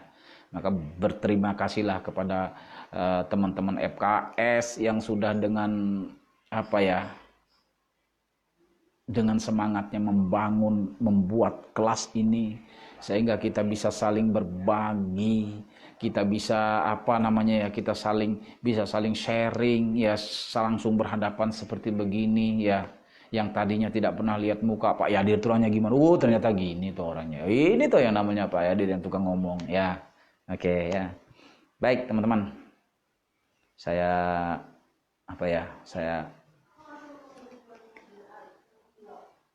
Maka berterima kasihlah kepada teman-teman FKS yang sudah dengan apa ya, dengan semangatnya membuat kelas ini sehingga kita bisa saling berbagi, kita bisa apa namanya ya, kita bisa saling sharing ya, langsung berhadapan seperti begini ya. Yang tadinya tidak pernah lihat muka Pak Yadir tuh orangnya gimana, ternyata gini tuh orangnya, ini tuh yang namanya Pak Yadir yang tukang ngomong ya. Oke ya, baik teman-teman, saya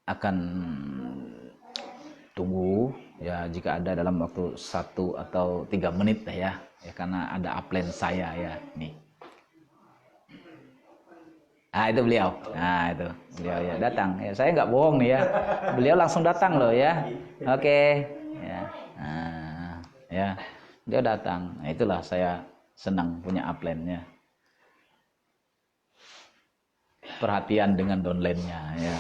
akan tunggu ya jika ada dalam waktu 1 atau 3 menit ya, karena ada upline saya ya nih. Itu beliau, itu beliau ya datang ya, saya nggak bohong nih ya, beliau langsung datang loh ya. Oke ya, ya. Dia datang, nah, itulah saya senang punya upline-nya. Perhatian dengan downline-nya ya.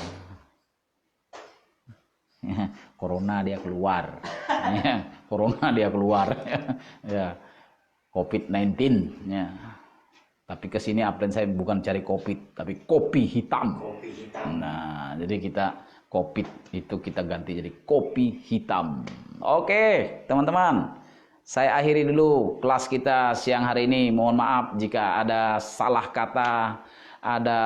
Corona dia keluar, ya. Corona dia keluar, ya. COVID-19, ya. Tapi kesini upline saya bukan cari COVID, tapi kopi hitam. Kopi hitam. Nah, jadi kita COVID itu kita ganti jadi kopi hitam. Oke, teman-teman. Saya akhiri dulu kelas kita siang hari ini. Mohon maaf jika ada salah kata, ada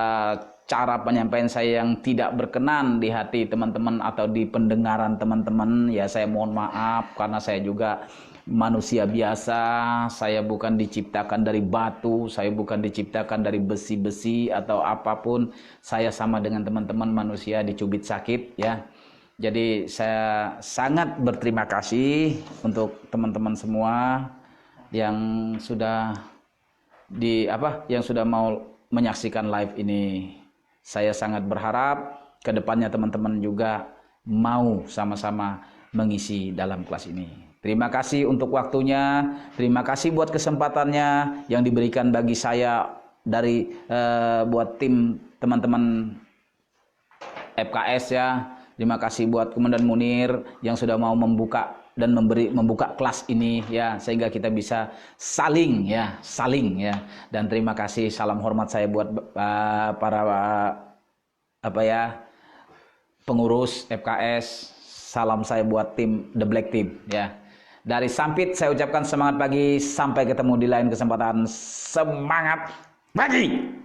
cara penyampaian saya yang tidak berkenan di hati teman-teman atau di pendengaran teman-teman. Ya saya mohon maaf karena saya juga manusia biasa. Saya bukan diciptakan dari batu, saya bukan diciptakan dari besi-besi atau apapun. Saya sama dengan teman-teman manusia dicubit sakit ya. Jadi saya sangat berterima kasih untuk teman-teman semua yang sudah yang sudah mau menyaksikan live ini. Saya sangat berharap kedepannya teman-teman juga mau sama-sama mengisi dalam kelas ini. Terima kasih untuk waktunya, terima kasih buat kesempatannya yang diberikan bagi saya buat tim teman-teman FKS ya. Terima kasih buat Komandan Munir yang sudah mau membuka kelas ini ya, sehingga kita bisa saling ya. Dan terima kasih, salam hormat saya buat para pengurus FKS. Salam saya buat tim The Black Team ya. Dari Sampit saya ucapkan semangat pagi, sampai ketemu di lain kesempatan. Semangat pagi.